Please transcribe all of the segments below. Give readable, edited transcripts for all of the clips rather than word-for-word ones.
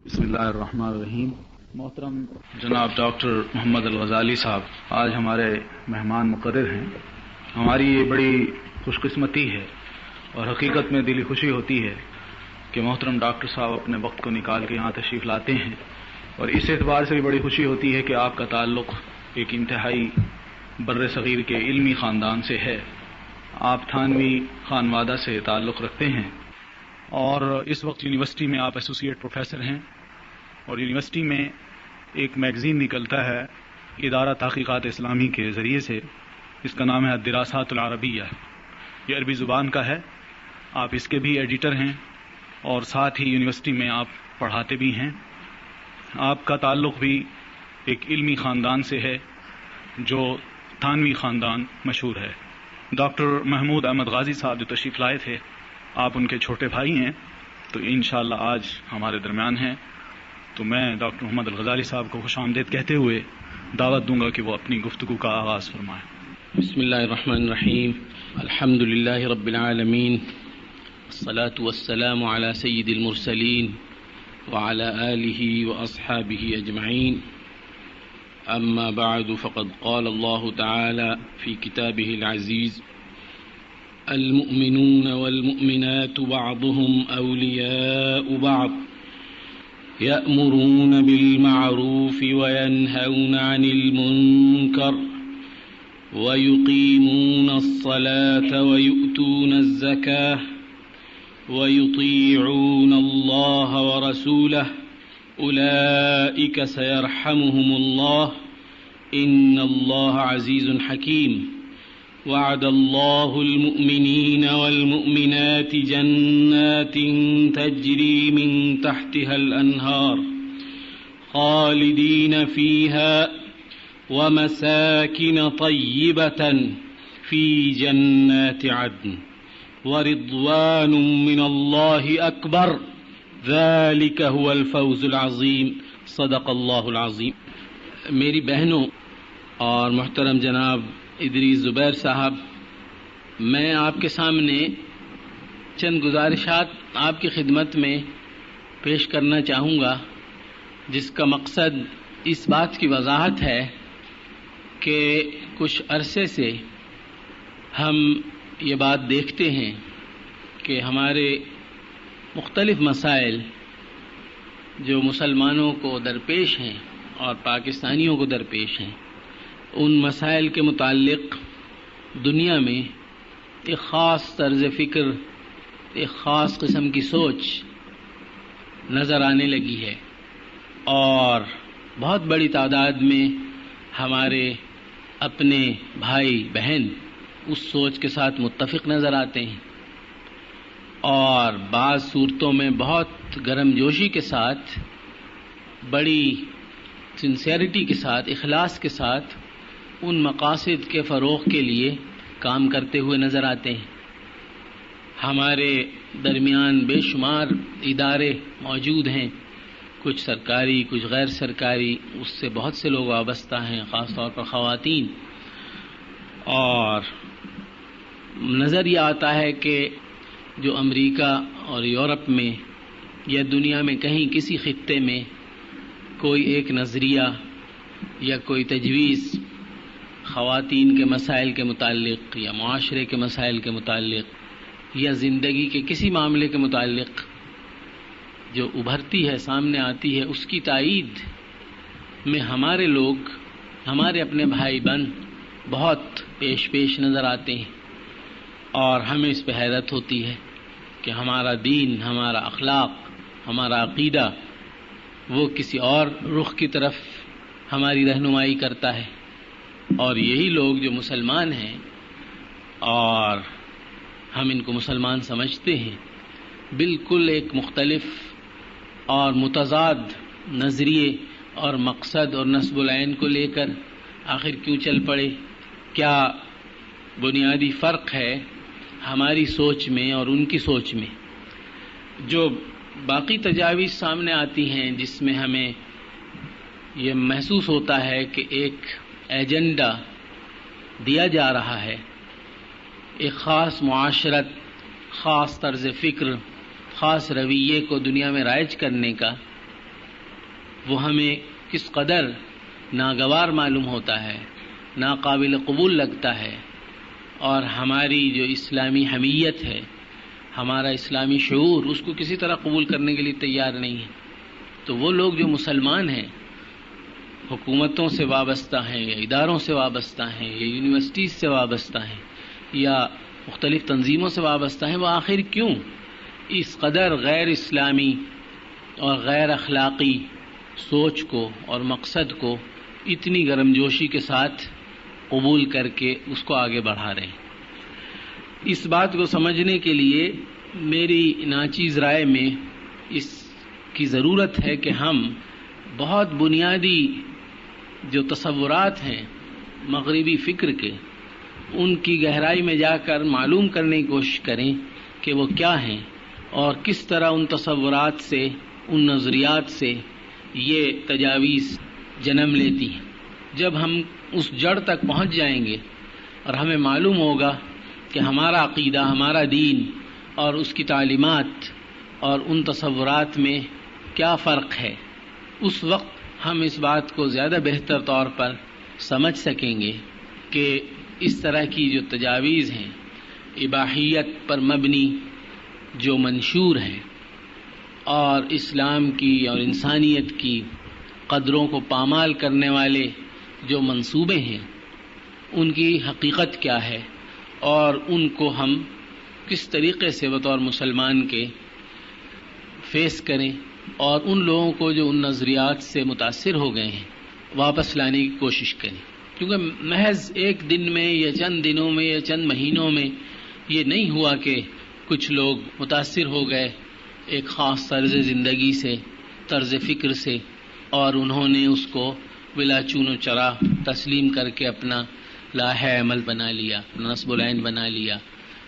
بسم اللہ الرحمن الرحیم۔ محترم جناب ڈاکٹر محمد الغزالی صاحب آج ہمارے مہمان مقرر ہیں۔ ہماری یہ بڑی خوش قسمتی ہے اور حقیقت میں دلی خوشی ہوتی ہے کہ محترم ڈاکٹر صاحب اپنے وقت کو نکال کے یہاں تشریف لاتے ہیں، اور اس اعتبار سے بھی بڑی خوشی ہوتی ہے کہ آپ کا تعلق ایک انتہائی بر صغیر کے علمی خاندان سے ہے۔ آپ تھانوی خانوادہ سے تعلق رکھتے ہیں اور اس وقت یونیورسٹی میں آپ ایسوسیٹ پروفیسر ہیں، اور یونیورسٹی میں ایک میگزین نکلتا ہے ادارہ تحقیقات اسلامی کے ذریعے سے، اس کا نام ہے الدراسات العربیہ، یہ عربی زبان کا ہے۔ آپ اس کے بھی ایڈیٹر ہیں اور ساتھ ہی یونیورسٹی میں آپ پڑھاتے بھی ہیں۔ آپ کا تعلق بھی ایک علمی خاندان سے ہے جو تھانوی خاندان مشہور ہے۔ ڈاکٹر محمود احمد غازی صاحب جو تشریف لائے تھے، آپ ان کے چھوٹے بھائی ہیں، تو انشاءاللہ آج ہمارے درمیان ہیں، تو میں ڈاکٹر محمد الغزالی صاحب کو خوش آمدید کہتے ہوئے دعوت دوں گا کہ وہ اپنی گفتگو کا آغاز فرمائیں۔ بسم اللہ الرحمن الرحیم، الحمد للہ رب العالمین، والصلاة والسلام على سید المرسلین وعلى آلہ واصحابہ اجمعین، اما بعد فقد قال اللہ تعالی فی کتابہ العزیز: المؤمنون والمؤمنات بعضهم أولياء بعض يأمرون بالمعروف وينهون عن المنكر ويقيمون الصلاة ويؤتون الزكاة ويطيعون الله ورسوله أولئك سيرحمهم الله إن الله عزيز حكيم. وعد الله المؤمنين والمؤمنات جنات تجري من تحتها الأنهار خالدين فيها ومساكن طيبة في جنات عدن ورضوان من الله أكبر ذلك هو الفوز العظيم. صدق الله العظيم. میری بہنوں اور محترم جناب ادریس زبیر صاحب، میں آپ کے سامنے چند گزارشات آپ کی خدمت میں پیش کرنا چاہوں گا، جس کا مقصد اس بات کی وضاحت ہے کہ کچھ عرصے سے ہم یہ بات دیکھتے ہیں کہ ہمارے مختلف مسائل جو مسلمانوں کو درپیش ہیں اور پاکستانیوں کو درپیش ہیں، ان مسائل کے متعلق دنیا میں ایک خاص طرز فکر، ایک خاص قسم کی سوچ نظر آنے لگی ہے، اور بہت بڑی تعداد میں ہمارے اپنے بھائی بہن اس سوچ کے ساتھ متفق نظر آتے ہیں، اور بعض صورتوں میں بہت گرم جوشی کے ساتھ، بڑی سنسیئرٹی کے ساتھ، اخلاص کے ساتھ ان مقاصد کے فروغ کے لیے کام کرتے ہوئے نظر آتے ہیں۔ ہمارے درمیان بے شمار ادارے موجود ہیں، کچھ سرکاری، کچھ غیر سرکاری، اس سے بہت سے لوگ وابستہ ہیں، خاص طور پر خواتین، اور نظر یہ آتا ہے کہ جو امریکہ اور یورپ میں یا دنیا میں کہیں کسی خطے میں کوئی ایک نظریہ یا کوئی تجویز خواتین کے مسائل کے متعلق یا معاشرے کے مسائل کے متعلق یا زندگی کے کسی معاملے کے متعلق جو ابھرتی ہے، سامنے آتی ہے، اس کی تائید میں ہمارے لوگ، ہمارے اپنے بھائی بہن بہت پیش نظر آتے ہیں، اور ہمیں اس پہ حیرت ہوتی ہے کہ ہمارا دین، ہمارا اخلاق، ہمارا عقیدہ وہ کسی اور رخ کی طرف ہماری رہنمائی کرتا ہے، اور یہی لوگ جو مسلمان ہیں اور ہم ان کو مسلمان سمجھتے ہیں، بالکل ایک مختلف اور متضاد نظریے اور مقصد اور نصب العین کو لے کر آخر کیوں چل پڑے؟ کیا بنیادی فرق ہے ہماری سوچ میں اور ان کی سوچ میں؟ جو باقی تجاویز سامنے آتی ہیں جس میں ہمیں یہ محسوس ہوتا ہے کہ ایک ایجنڈا دیا جا رہا ہے، ایک خاص معاشرت، خاص طرز فکر، خاص رویے کو دنیا میں رائج کرنے کا، وہ ہمیں کس قدر ناگوار معلوم ہوتا ہے، ناقابل قبول لگتا ہے، اور ہماری جو اسلامی حمیت ہے، ہمارا اسلامی شعور اس کو کسی طرح قبول کرنے کے لیے تیار نہیں ہے. تو وہ لوگ جو مسلمان ہیں، حکومتوں سے وابستہ ہیں یا اداروں سے وابستہ ہیں یا یونیورسٹیز سے وابستہ ہیں یا مختلف تنظیموں سے وابستہ ہیں، وہ آخر کیوں اس قدر غیر اسلامی اور غیر اخلاقی سوچ کو اور مقصد کو اتنی گرمجوشی کے ساتھ قبول کر کے اس کو آگے بڑھا رہے ہیں؟ اس بات کو سمجھنے کے لیے میری ناچیز رائے میں اس کی ضرورت ہے کہ ہم بہت بنیادی جو تصورات ہیں مغربی فکر کے، ان کی گہرائی میں جا کر معلوم کرنے کی کوشش کریں کہ وہ کیا ہیں اور کس طرح ان تصورات سے، ان نظریات سے یہ تجاویز جنم لیتی ہیں. جب ہم اس جڑ تک پہنچ جائیں گے اور ہمیں معلوم ہوگا کہ ہمارا عقیدہ، ہمارا دین اور اس کی تعلیمات اور ان تصورات میں کیا فرق ہے، اس وقت ہم اس بات کو زیادہ بہتر طور پر سمجھ سکیں گے کہ اس طرح کی جو تجاویز ہیں، اباحیت پر مبنی جو منشور ہیں اور اسلام کی اور انسانیت کی قدروں کو پامال کرنے والے جو منصوبے ہیں، ان کی حقیقت کیا ہے اور ان کو ہم کس طریقے سے بطور مسلمان کے فیس کریں، اور ان لوگوں کو جو ان نظریات سے متاثر ہو گئے ہیں واپس لانے کی کوشش کریں. کیونکہ محض ایک دن میں یا چند دنوں میں یا چند مہینوں میں یہ نہیں ہوا کہ کچھ لوگ متاثر ہو گئے ایک خاص طرز زندگی سے، طرز فکر سے، اور انہوں نے اس کو بلا چون و چرا تسلیم کر کے اپنا لاہ عمل بنا لیا، اپنا نصب العین بنا لیا،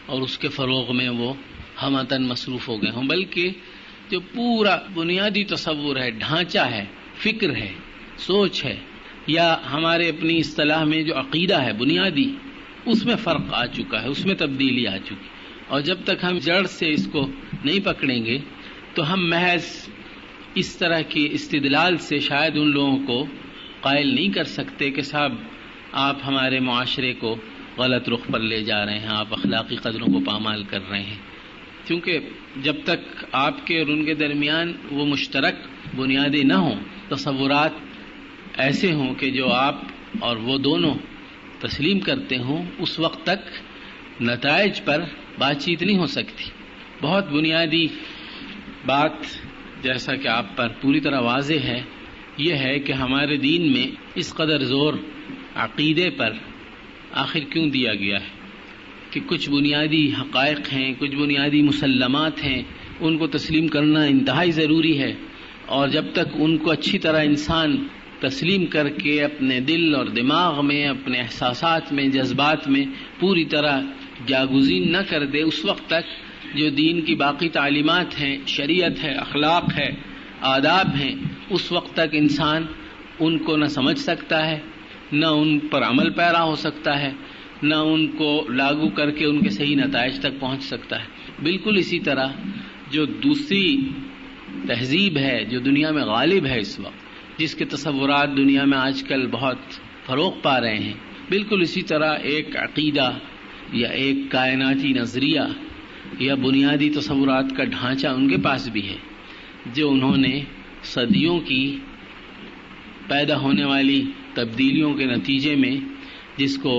اور اس کے فروغ میں وہ ہمتاً مصروف ہو گئے ہوں. بلکہ جو پورا بنیادی تصور ہے، ڈھانچہ ہے، فکر ہے، سوچ ہے، یا ہمارے اپنی اصطلاح میں جو عقیدہ ہے بنیادی، اس میں فرق آ چکا ہے، اس میں تبدیلی آ چکی. اور جب تک ہم جڑ سے اس کو نہیں پکڑیں گے تو ہم محض اس طرح کی استدلال سے شاید ان لوگوں کو قائل نہیں کر سکتے کہ صاحب آپ ہمارے معاشرے کو غلط رخ پر لے جا رہے ہیں، آپ اخلاقی قدروں کو پامال کر رہے ہیں. کیونکہ جب تک آپ کے اور ان کے درمیان وہ مشترک بنیادیں نہ ہوں، تصورات ایسے ہوں کہ جو آپ اور وہ دونوں تسلیم کرتے ہوں، اس وقت تک نتائج پر بات چیت نہیں ہو سکتی. بہت بنیادی بات، جیسا کہ آپ پر پوری طرح واضح ہے، یہ ہے کہ ہمارے دین میں اس قدر زور عقیدے پر آخر کیوں دیا گیا ہے کہ کچھ بنیادی حقائق ہیں، کچھ بنیادی مسلمات ہیں، ان کو تسلیم کرنا انتہائی ضروری ہے. اور جب تک ان کو اچھی طرح انسان تسلیم کر کے اپنے دل اور دماغ میں، اپنے احساسات میں، جذبات میں پوری طرح جاگزین نہ کر دے، اس وقت تک جو دین کی باقی تعلیمات ہیں، شریعت ہے، اخلاق ہے، آداب ہیں، اس وقت تک انسان ان کو نہ سمجھ سکتا ہے، نہ ان پر عمل پیرا ہو سکتا ہے، نہ ان کو لاگو کر کے ان کے صحیح نتائج تک پہنچ سکتا ہے. بالکل اسی طرح جو دوسری تہذیب ہے جو دنیا میں غالب ہے اس وقت، جس کے تصورات دنیا میں آج کل بہت فروغ پا رہے ہیں، بالکل اسی طرح ایک عقیدہ یا ایک کائناتی نظریہ یا بنیادی تصورات کا ڈھانچہ ان کے پاس بھی ہے، جو انہوں نے صدیوں کی پیدا ہونے والی تبدیلیوں کے نتیجے میں جس کو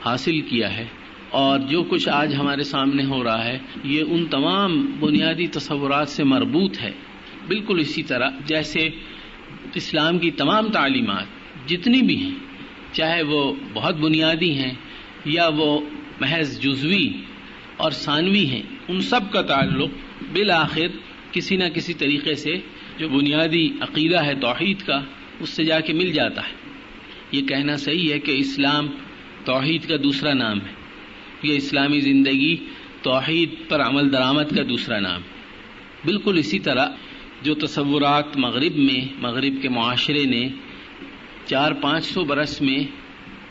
حاصل کیا ہے. اور جو کچھ آج ہمارے سامنے ہو رہا ہے یہ ان تمام بنیادی تصورات سے مربوط ہے. بالکل اسی طرح جیسے اسلام کی تمام تعلیمات جتنی بھی ہیں، چاہے وہ بہت بنیادی ہیں یا وہ محض جزوی اور ثانوی ہیں، ان سب کا تعلق بالآخر کسی نہ کسی طریقے سے جو بنیادی عقیدہ ہے توحید کا، اس سے جا کے مل جاتا ہے. یہ کہنا صحیح ہے کہ اسلام توحید کا دوسرا نام ہے، یہ اسلامی زندگی توحید پر عمل درآمد کا دوسرا نام. بالکل اسی طرح جو تصورات مغرب کے معاشرے نے 400-500 برس میں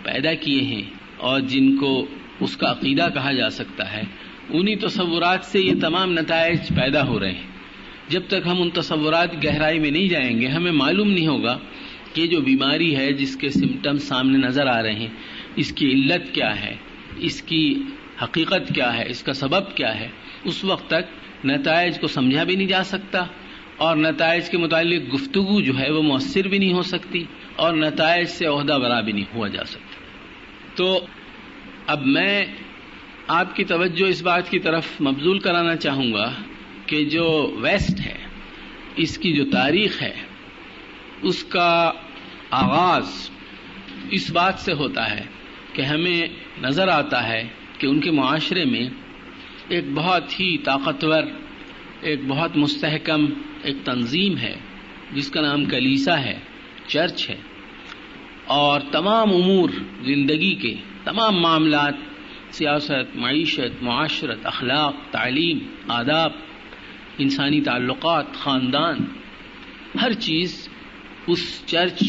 پیدا کیے ہیں اور جن کو اس کا عقیدہ کہا جا سکتا ہے، انہی تصورات سے یہ تمام نتائج پیدا ہو رہے ہیں. جب تک ہم ان تصورات گہرائی میں نہیں جائیں گے ہمیں معلوم نہیں ہوگا کہ جو بیماری ہے جس کے سمٹمز سامنے نظر آ رہے ہیں اس کی علت کیا ہے، اس کی حقیقت کیا ہے، اس کا سبب کیا ہے. اس وقت تک نتائج کو سمجھا بھی نہیں جا سکتا اور نتائج کے متعلق گفتگو جو ہے وہ مؤثر بھی نہیں ہو سکتی اور نتائج سے عہدہ برا بھی نہیں ہوا جا سکتا. تو اب میں آپ کی توجہ اس بات کی طرف مبذول کرانا چاہوں گا کہ جو ویسٹ ہے اس کی جو تاریخ ہے اس کا آغاز اس بات سے ہوتا ہے کہ ہمیں نظر آتا ہے کہ ان کے معاشرے میں ایک بہت ہی طاقتور، ایک بہت مستحکم ایک تنظیم ہے جس کا نام کلیسا ہے، چرچ ہے، اور تمام امور زندگی کے تمام معاملات، سیاست، معیشت، معاشرت، اخلاق، تعلیم، آداب، انسانی تعلقات، خاندان، ہر چیز اس چرچ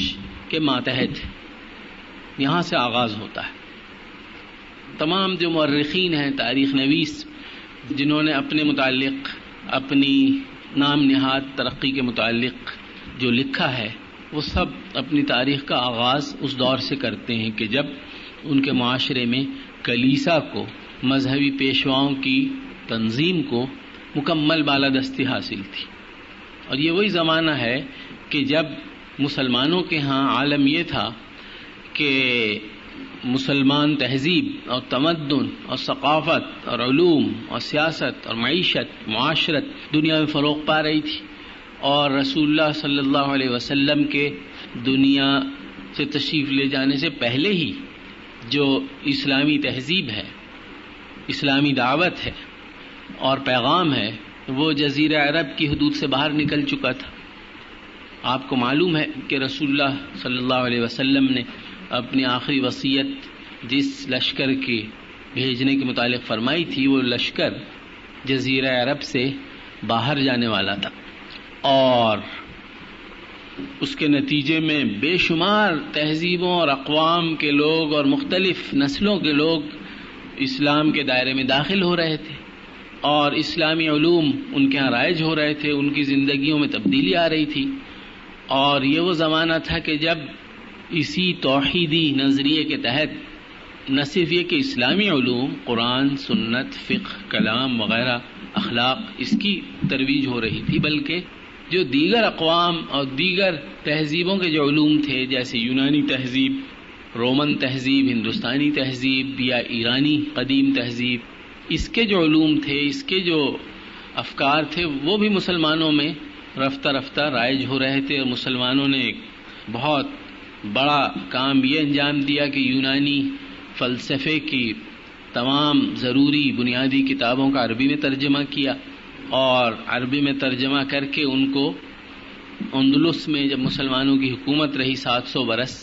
کے ماتحت ہے. یہاں سے آغاز ہوتا ہے. تمام جو مورخین ہیں، تاریخ نویس، جنہوں نے اپنے متعلق اپنی نام نہاد ترقی کے متعلق جو لکھا ہے وہ سب اپنی تاریخ کا آغاز اس دور سے کرتے ہیں کہ جب ان کے معاشرے میں کلیسا کو، مذہبی پیشواؤں کی تنظیم کو مکمل بالادستی حاصل تھی. اور یہ وہی زمانہ ہے کہ جب مسلمانوں کے ہاں عالم یہ تھا کہ مسلمان تہذیب اور تمدن اور ثقافت اور علوم اور سیاست اور معیشت، معاشرت دنیا میں فروغ پا رہی تھی، اور رسول اللہ صلی اللہ علیہ وسلم کے دنیا سے تشریف لے جانے سے پہلے ہی جو اسلامی تہذیب ہے، اسلامی دعوت ہے اور پیغام ہے وہ جزیرہ عرب کی حدود سے باہر نکل چکا تھا. آپ کو معلوم ہے کہ رسول اللہ صلی اللہ علیہ وسلم نے اپنی آخری وصیت جس لشکر کے بھیجنے کے متعلق فرمائی تھی وہ لشکر جزیرہ عرب سے باہر جانے والا تھا، اور اس کے نتیجے میں بے شمار تہذیبوں اور اقوام کے لوگ اور مختلف نسلوں کے لوگ اسلام کے دائرے میں داخل ہو رہے تھے اور اسلامی علوم ان کے ہاں رائج ہو رہے تھے، ان کی زندگیوں میں تبدیلی آ رہی تھی. اور یہ وہ زمانہ تھا کہ جب اسی توحیدی نظریے کے تحت نہ صرف یہ کہ اسلامی علوم، قرآن، سنت، فقہ، کلام وغیرہ، اخلاق، اس کی ترویج ہو رہی تھی، بلکہ جو دیگر اقوام اور دیگر تہذیبوں کے جو علوم تھے جیسے یونانی تہذیب، رومن تہذیب، ہندوستانی تہذیب یا ایرانی قدیم تہذیب، اس کے جو علوم تھے، اس کے جو افکار تھے وہ بھی مسلمانوں میں رفتہ رفتہ رائج ہو رہے تھے. اور مسلمانوں نے ایک بہت بڑا کام یہ انجام دیا کہ یونانی فلسفے کی تمام ضروری بنیادی کتابوں کا عربی میں ترجمہ کیا، اور عربی میں ترجمہ کر کے ان کو اندلس میں جب مسلمانوں کی حکومت رہی 700 برس،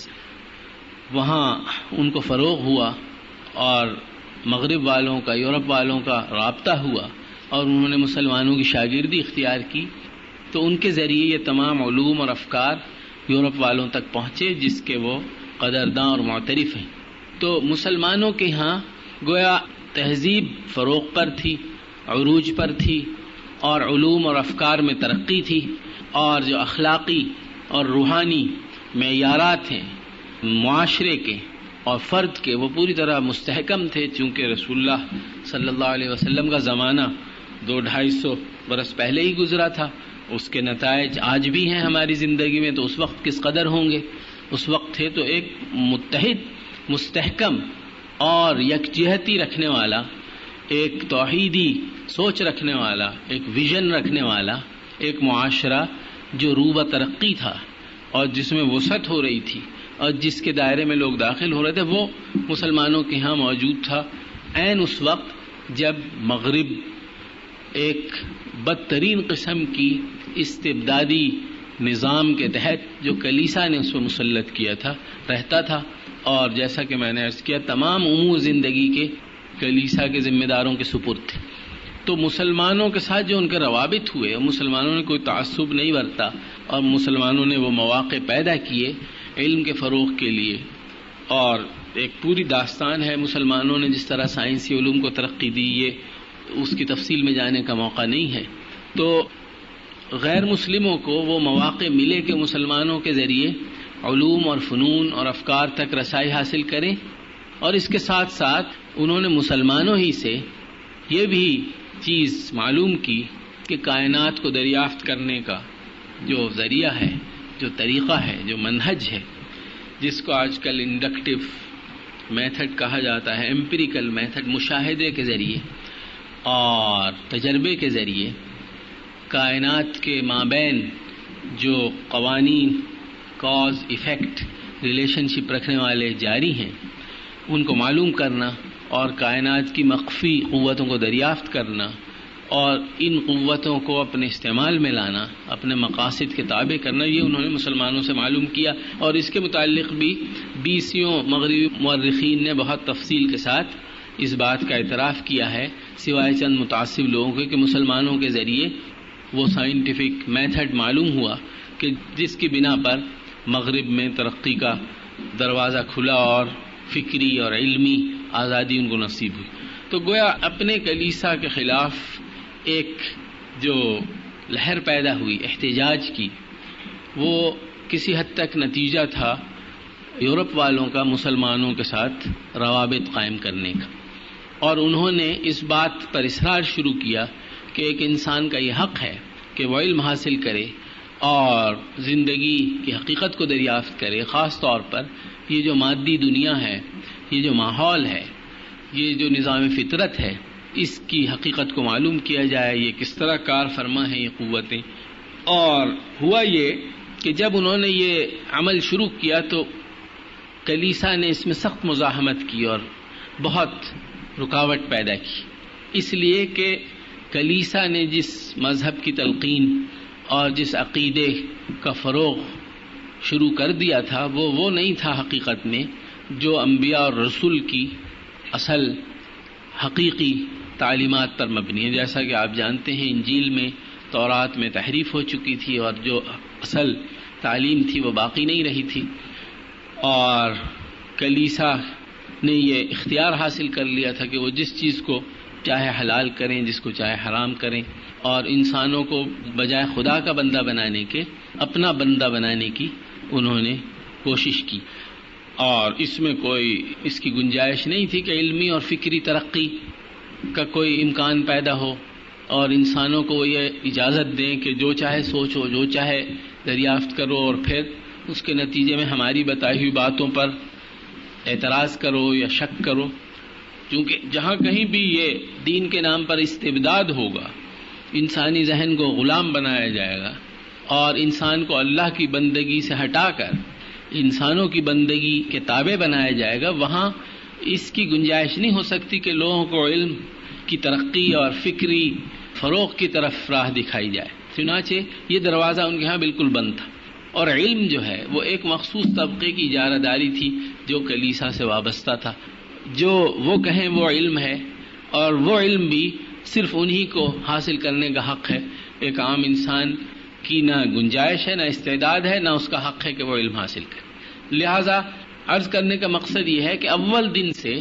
وہاں ان کو فروغ ہوا اور مغرب والوں کا، یورپ والوں کا رابطہ ہوا اور انہوں نے مسلمانوں کی شاگردی اختیار کی، تو ان کے ذریعے یہ تمام علوم اور افکار یورپ والوں تک پہنچے جس کے وہ قدرداں اور معترف ہیں. تو مسلمانوں کے ہاں گویا تہذیب فروغ پر تھی، عروج پر تھی، اور علوم اور افکار میں ترقی تھی، اور جو اخلاقی اور روحانی معیارات ہیں معاشرے کے اور فرد کے وہ پوری طرح مستحکم تھے. چونکہ رسول اللہ صلی اللہ علیہ وسلم کا زمانہ 200-250 برس پہلے ہی گزرا تھا، اس کے نتائج آج بھی ہیں ہماری زندگی میں، تو اس وقت کس قدر ہوں گے. اس وقت تھے تو ایک متحد، مستحکم اور یکجہتی رکھنے والا، ایک توحیدی سوچ رکھنے والا، ایک ویژن رکھنے والا ایک معاشرہ جو روبہ ترقی تھا اور جس میں وسعت ہو رہی تھی اور جس کے دائرے میں لوگ داخل ہو رہے تھے، وہ مسلمانوں کے ہاں موجود تھا عین اس وقت جب مغرب ایک بدترین قسم کی استبدادی نظام کے تحت جو کلیسا نے اس پر مسلط کیا تھا رہتا تھا. اور جیسا کہ میں نے عرض کیا تمام امور زندگی کے کلیسا کے ذمہ داروں کے سپرد تھے. تو مسلمانوں کے ساتھ جو ان کے روابط ہوئے، مسلمانوں نے کوئی تعصب نہیں برتا اور مسلمانوں نے وہ مواقع پیدا کیے علم کے فروغ کے لیے. اور ایک پوری داستان ہے مسلمانوں نے جس طرح سائنسی علوم کو ترقی دی، یہ اس کی تفصیل میں جانے کا موقع نہیں ہے. تو غیر مسلموں کو وہ مواقع ملے کہ مسلمانوں کے ذریعے علوم اور فنون اور افکار تک رسائی حاصل کریں، اور اس کے ساتھ ساتھ انہوں نے مسلمانوں ہی سے یہ بھی چیز معلوم کی کہ کائنات کو دریافت کرنے کا جو ذریعہ ہے، جو طریقہ ہے، جو منہج ہے، جس کو آج کل انڈکٹیو میتھڈ کہا جاتا ہے، ایمپیریکل میتھڈ، مشاہدے کے ذریعے اور تجربے کے ذریعے کائنات کے مابین جو قوانین کاز ایفیکٹ ریلیشن شپ رکھنے والے جاری ہیں ان کو معلوم کرنا اور کائنات کی مخفی قوتوں کو دریافت کرنا اور ان قوتوں کو اپنے استعمال میں لانا، اپنے مقاصد کے تابع کرنا، یہ انہوں نے مسلمانوں سے معلوم کیا. اور اس کے متعلق بھی 20 مغربی مورخین نے بہت تفصیل کے ساتھ اس بات کا اعتراف کیا ہے، سوائے چند متعصب لوگوں کے، کہ مسلمانوں کے ذریعے وہ سائنٹیفک میتھڈ معلوم ہوا کہ جس کی بنا پر مغرب میں ترقی کا دروازہ کھلا اور فکری اور علمی آزادی ان کو نصیب ہوئی. تو گویا اپنے کلیسا کے خلاف ایک جو لہر پیدا ہوئی احتجاج کی، وہ کسی حد تک نتیجہ تھا یورپ والوں کا مسلمانوں کے ساتھ روابط قائم کرنے کا، اور انہوں نے اس بات پر اصرار شروع کیا کہ ایک انسان کا یہ حق ہے کہ وہ علم حاصل کرے اور زندگی کی حقیقت کو دریافت کرے. خاص طور پر یہ جو مادی دنیا ہے، یہ جو ماحول ہے، یہ جو نظام فطرت ہے، اس کی حقیقت کو معلوم کیا جائے، یہ کس طرح کار فرما ہیں یہ قوتیں. اور ہوا یہ کہ جب انہوں نے یہ عمل شروع کیا تو کلیسا نے اس میں سخت مزاحمت کی اور بہت رکاوٹ پیدا کی، اس لیے کہ کلیسا نے جس مذہب کی تلقین اور جس عقیدے کا فروغ شروع کر دیا تھا وہ نہیں تھا حقیقت میں جو انبیاء اور رسول کی اصل حقیقی تعلیمات پر مبنی ہے. جیسا کہ آپ جانتے ہیں انجیل میں، تورات میں تحریف ہو چکی تھی اور جو اصل تعلیم تھی وہ باقی نہیں رہی تھی، اور کلیسا نے یہ اختیار حاصل کر لیا تھا کہ وہ جس چیز کو چاہے حلال کریں، جس کو چاہے حرام کریں، اور انسانوں کو بجائے خدا کا بندہ بنانے کے اپنا بندہ بنانے کی انہوں نے کوشش کی. اور اس میں کوئی اس کی گنجائش نہیں تھی کہ علمی اور فکری ترقی کا کوئی امکان پیدا ہو اور انسانوں کو یہ اجازت دیں کہ جو چاہے سوچو، جو چاہے دریافت کرو، اور پھر اس کے نتیجے میں ہماری بتائی ہوئی باتوں پر اعتراض کرو یا شک کرو. کیونکہ جہاں کہیں بھی یہ دین کے نام پر استبداد ہوگا، انسانی ذہن کو غلام بنایا جائے گا اور انسان کو اللہ کی بندگی سے ہٹا کر انسانوں کی بندگی کے تابع بنایا جائے گا، وہاں اس کی گنجائش نہیں ہو سکتی کہ لوگوں کو علم کی ترقی اور فکری فروغ کی طرف راہ دکھائی جائے. چنانچہ یہ دروازہ ان کے ہاں بالکل بند تھا، اور علم جو ہے وہ ایک مخصوص طبقے کی اجارہ داری تھی جو کلیسا سے وابستہ تھا. جو وہ کہیں وہ علم ہے، اور وہ علم بھی صرف انہی کو حاصل کرنے کا حق ہے. ایک عام انسان کی نہ گنجائش ہے، نہ استعداد ہے، نہ اس کا حق ہے کہ وہ علم حاصل کرے. لہذا عرض کرنے کا مقصد یہ ہے کہ اول دن سے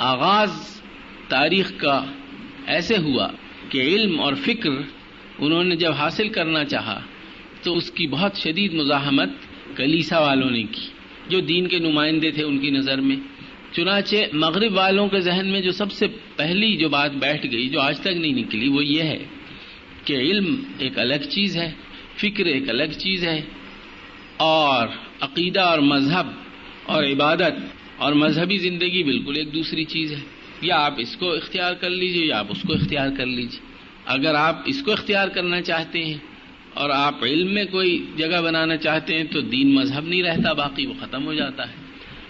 آغاز تاریخ کا ایسے ہوا کہ علم اور فکر انہوں نے جب حاصل کرنا چاہا تو اس کی بہت شدید مزاحمت کلیسا والوں نے کی، جو دین کے نمائندے تھے ان کی نظر میں. چنانچہ مغرب والوں کے ذہن میں جو سب سے پہلی جو بات بیٹھ گئی، جو آج تک نہیں نکلی، وہ یہ ہے کہ علم ایک الگ چیز ہے، فکر ایک الگ چیز ہے، اور عقیدہ اور مذہب اور عبادت اور مذہبی زندگی بالکل ایک دوسری چیز ہے. یا آپ اس کو اختیار کر لیجئے یا آپ اس کو اختیار کر لیجئے. اگر آپ اس کو اختیار کرنا چاہتے ہیں اور آپ علم میں کوئی جگہ بنانا چاہتے ہیں تو دین مذہب نہیں رہتا، باقی وہ ختم ہو جاتا ہے.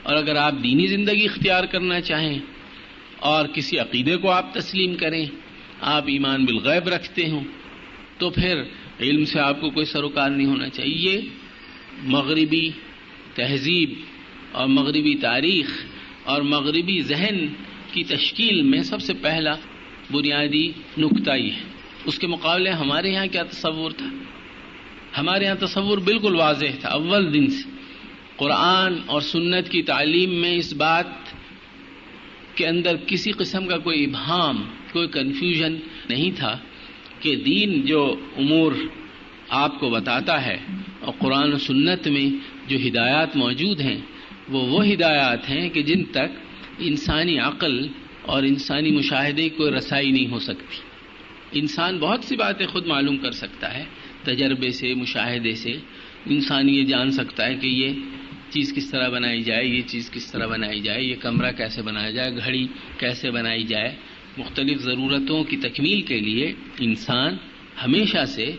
اور اگر آپ دینی زندگی اختیار کرنا چاہیں اور کسی عقیدے کو آپ تسلیم کریں، آپ ایمان بالغیب رکھتے ہوں، تو پھر علم سے آپ کو کوئی سروکار نہیں ہونا چاہیے. مغربی تہذیب اور مغربی تاریخ اور مغربی ذہن کی تشکیل میں سب سے پہلا بنیادی نکتہ یہ ہے. اس کے مقابلے ہمارے یہاں کیا تصور تھا؟ ہمارے یہاں تصور بالکل واضح تھا. اول دن سے قرآن اور سنت کی تعلیم میں اس بات کے اندر کسی قسم کا کوئی ابہام، کوئی کنفیوژن نہیں تھا کہ دین جو امور آپ کو بتاتا ہے، اور قرآن و سنت میں جو ہدایات موجود ہیں وہ ہدایات ہیں کہ جن تک انسانی عقل اور انسانی مشاہدے کو رسائی نہیں ہو سکتی. انسان بہت سی باتیں خود معلوم کر سکتا ہے، تجربے سے، مشاہدے سے. انسان یہ جان سکتا ہے کہ یہ چیز کس طرح بنائی جائے، یہ چیز کس طرح بنائی جائے، یہ کمرہ کیسے بنایا جائے، گھڑی کیسے بنائی جائے. مختلف ضرورتوں کی تکمیل کے لیے انسان ہمیشہ سے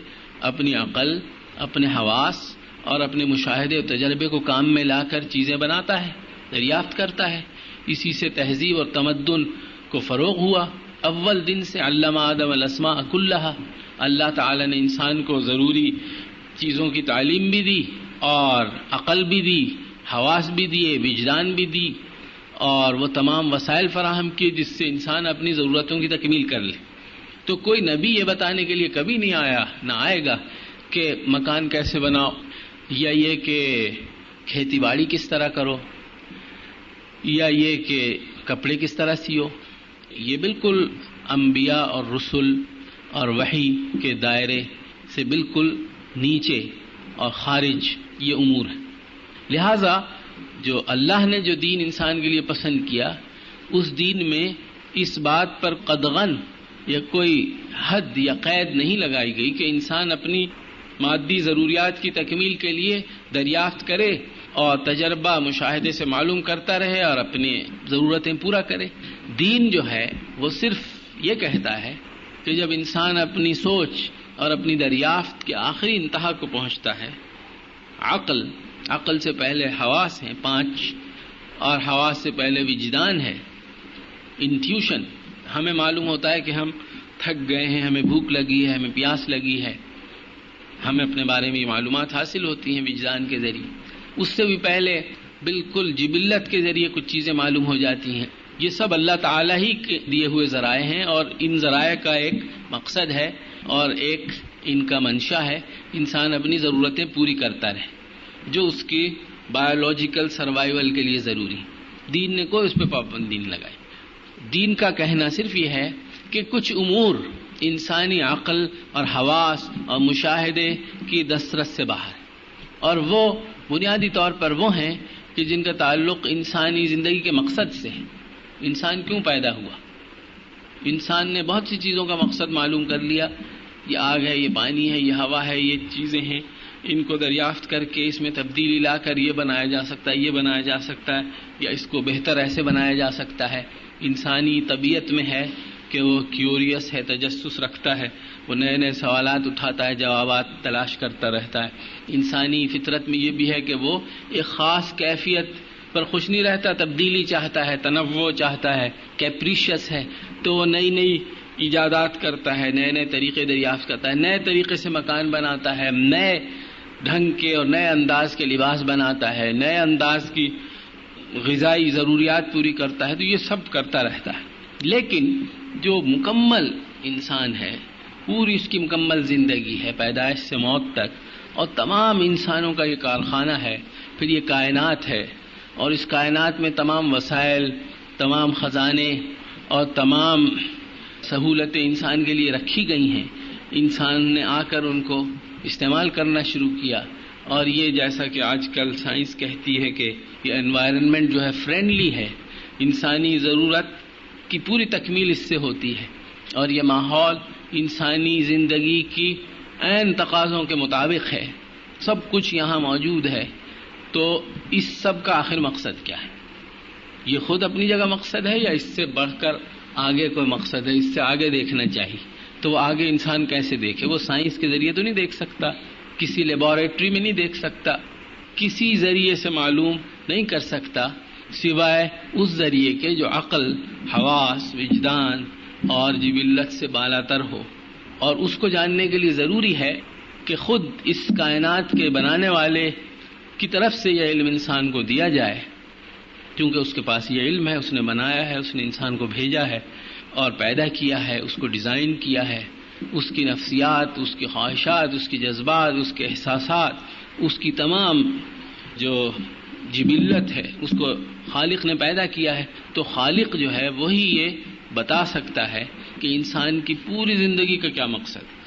اپنی عقل، اپنے حواس اور اپنے مشاہدے و تجربے کو کام میں لا کر چیزیں بناتا ہے، دریافت کرتا ہے. اسی سے تہذیب اور تمدن کو فروغ ہوا. اول دن سے علم آدم الاسماء کلھا، اللہ تعالی نے انسان کو ضروری چیزوں کی تعلیم بھی دی اور عقل بھی دی، حواس بھی دیے، وجدان بھی دی، اور وہ تمام وسائل فراہم کیے جس سے انسان اپنی ضرورتوں کی تکمیل کر لے. تو کوئی نبی یہ بتانے کے لیے کبھی نہیں آیا، نہ آئے گا کہ مکان کیسے بناؤ، یا یہ کہ کھیتی باڑی کس طرح کرو، یا یہ کہ کپڑے کس طرح سیو. یہ بالکل انبیاء اور رسل اور وحی کے دائرے سے بالکل نیچے اور خارج یہ امور ہیں. لہذا جو اللہ نے جو دین انسان کے لیے پسند کیا، اس دین میں اس بات پر قدغن یا کوئی حد یا قید نہیں لگائی گئی کہ انسان اپنی مادی ضروریات کی تکمیل کے لیے دریافت کرے اور تجربہ مشاہدے سے معلوم کرتا رہے اور اپنی ضرورتیں پورا کرے. دین جو ہے وہ صرف یہ کہتا ہے کہ جب انسان اپنی سوچ اور اپنی دریافت کے آخری انتہا کو پہنچتا ہے، عقل سے پہلے حواس ہیں 5، اور حواس سے پہلے وجدان ہے، انٹیوشن. ہمیں معلوم ہوتا ہے کہ ہم تھک گئے ہیں، ہمیں بھوک لگی ہے، ہمیں پیاس لگی ہے، ہمیں اپنے بارے میں معلومات حاصل ہوتی ہیں وجدان کے ذریعے. اس سے بھی پہلے بالکل جبلت کے ذریعے کچھ چیزیں معلوم ہو جاتی ہیں. یہ سب اللہ تعالیٰ ہی کے دیے ہوئے ذرائع ہیں، اور ان ذرائع کا ایک مقصد ہے اور ایک ان کا منشا ہے انسان اپنی ضرورتیں پوری کرتا رہے جو اس کی بایولوجیکل سروائیول کے لیے ضروری. دین نے کوئی اس پہ پابندی نہیں لگائی. دین کا کہنا صرف یہ ہے کہ کچھ امور انسانی عقل اور حواس اور مشاہدے کی دسترس سے باہر ہیں، اور وہ بنیادی طور پر وہ ہیں کہ جن کا تعلق انسانی زندگی کے مقصد سے ہے. انسان کیوں پیدا ہوا؟ انسان نے بہت سی چیزوں کا مقصد معلوم کر لیا. یہ آگ ہے، یہ پانی ہے، یہ ہوا ہے، یہ چیزیں ہیں، ان کو دریافت کر کے اس میں تبدیلی لا کر یہ بنایا جا سکتا ہے، یہ بنایا جا سکتا ہے، یا اس کو بہتر ایسے بنایا جا سکتا ہے. انسانی طبیعت میں ہے کہ وہ کیوریس ہے، تجسس رکھتا ہے، وہ نئے نئے سوالات اٹھاتا ہے، جوابات تلاش کرتا رہتا ہے. انسانی فطرت میں یہ بھی ہے کہ وہ ایک خاص کیفیت پر خوش نہیں رہتا، تبدیلی چاہتا ہے، تنوع چاہتا ہے، کیپریشس ہے، تو وہ نئی نئی ایجادات کرتا ہے، نئے نئے طریقے دریافت کرتا ہے، نئے طریقے سے مکان بناتا ہے، نئے ڈھنگ کے اور نئے انداز کے لباس بناتا ہے، نئے انداز کی غذائی ضروریات پوری کرتا ہے. تو یہ سب کرتا رہتا ہے. لیکن جو مکمل انسان ہے، پوری اس کی مکمل زندگی ہے پیدائش سے موت تک، اور تمام انسانوں کا یہ کارخانہ ہے. پھر یہ کائنات ہے، اور اس کائنات میں تمام وسائل، تمام خزانے اور تمام سہولتیں انسان کے لیے رکھی گئی ہیں. انسان نے آ کر ان کو استعمال کرنا شروع کیا، اور یہ جیسا کہ آج کل سائنس کہتی ہے کہ یہ انوائرنمنٹ جو ہے فرینڈلی ہے، انسانی ضرورت کی پوری تکمیل اس سے ہوتی ہے، اور یہ ماحول انسانی زندگی کی عین تقاضوں کے مطابق ہے. سب کچھ یہاں موجود ہے. تو اس سب کا آخر مقصد کیا ہے؟ یہ خود اپنی جگہ مقصد ہے، یا اس سے بڑھ کر آگے کوئی مقصد ہے؟ اس سے آگے دیکھنا چاہیے. تو وہ آگے انسان کیسے دیکھے؟ وہ سائنس کے ذریعے تو نہیں دیکھ سکتا، کسی لیبارٹری میں نہیں دیکھ سکتا، کسی ذریعے سے معلوم نہیں کر سکتا سوائے اس ذریعے کے جو عقل، حواس، وجدان اور جبلت سے بالا تر ہو. اور اس کو جاننے کے لیے ضروری ہے کہ خود اس کائنات کے بنانے والے کی طرف سے یہ علم انسان کو دیا جائے، کیونکہ اس کے پاس یہ علم ہے، اس نے بنایا ہے، اس نے انسان کو بھیجا ہے اور پیدا کیا ہے، اس کو ڈیزائن کیا ہے. اس کی نفسیات، اس کی خواہشات، اس کی جذبات، اس کے احساسات، اس کی تمام جو جبلت ہے، اس کو خالق نے پیدا کیا ہے. تو خالق جو ہے وہی یہ بتا سکتا ہے کہ انسان کی پوری زندگی کا کیا مقصد ہے.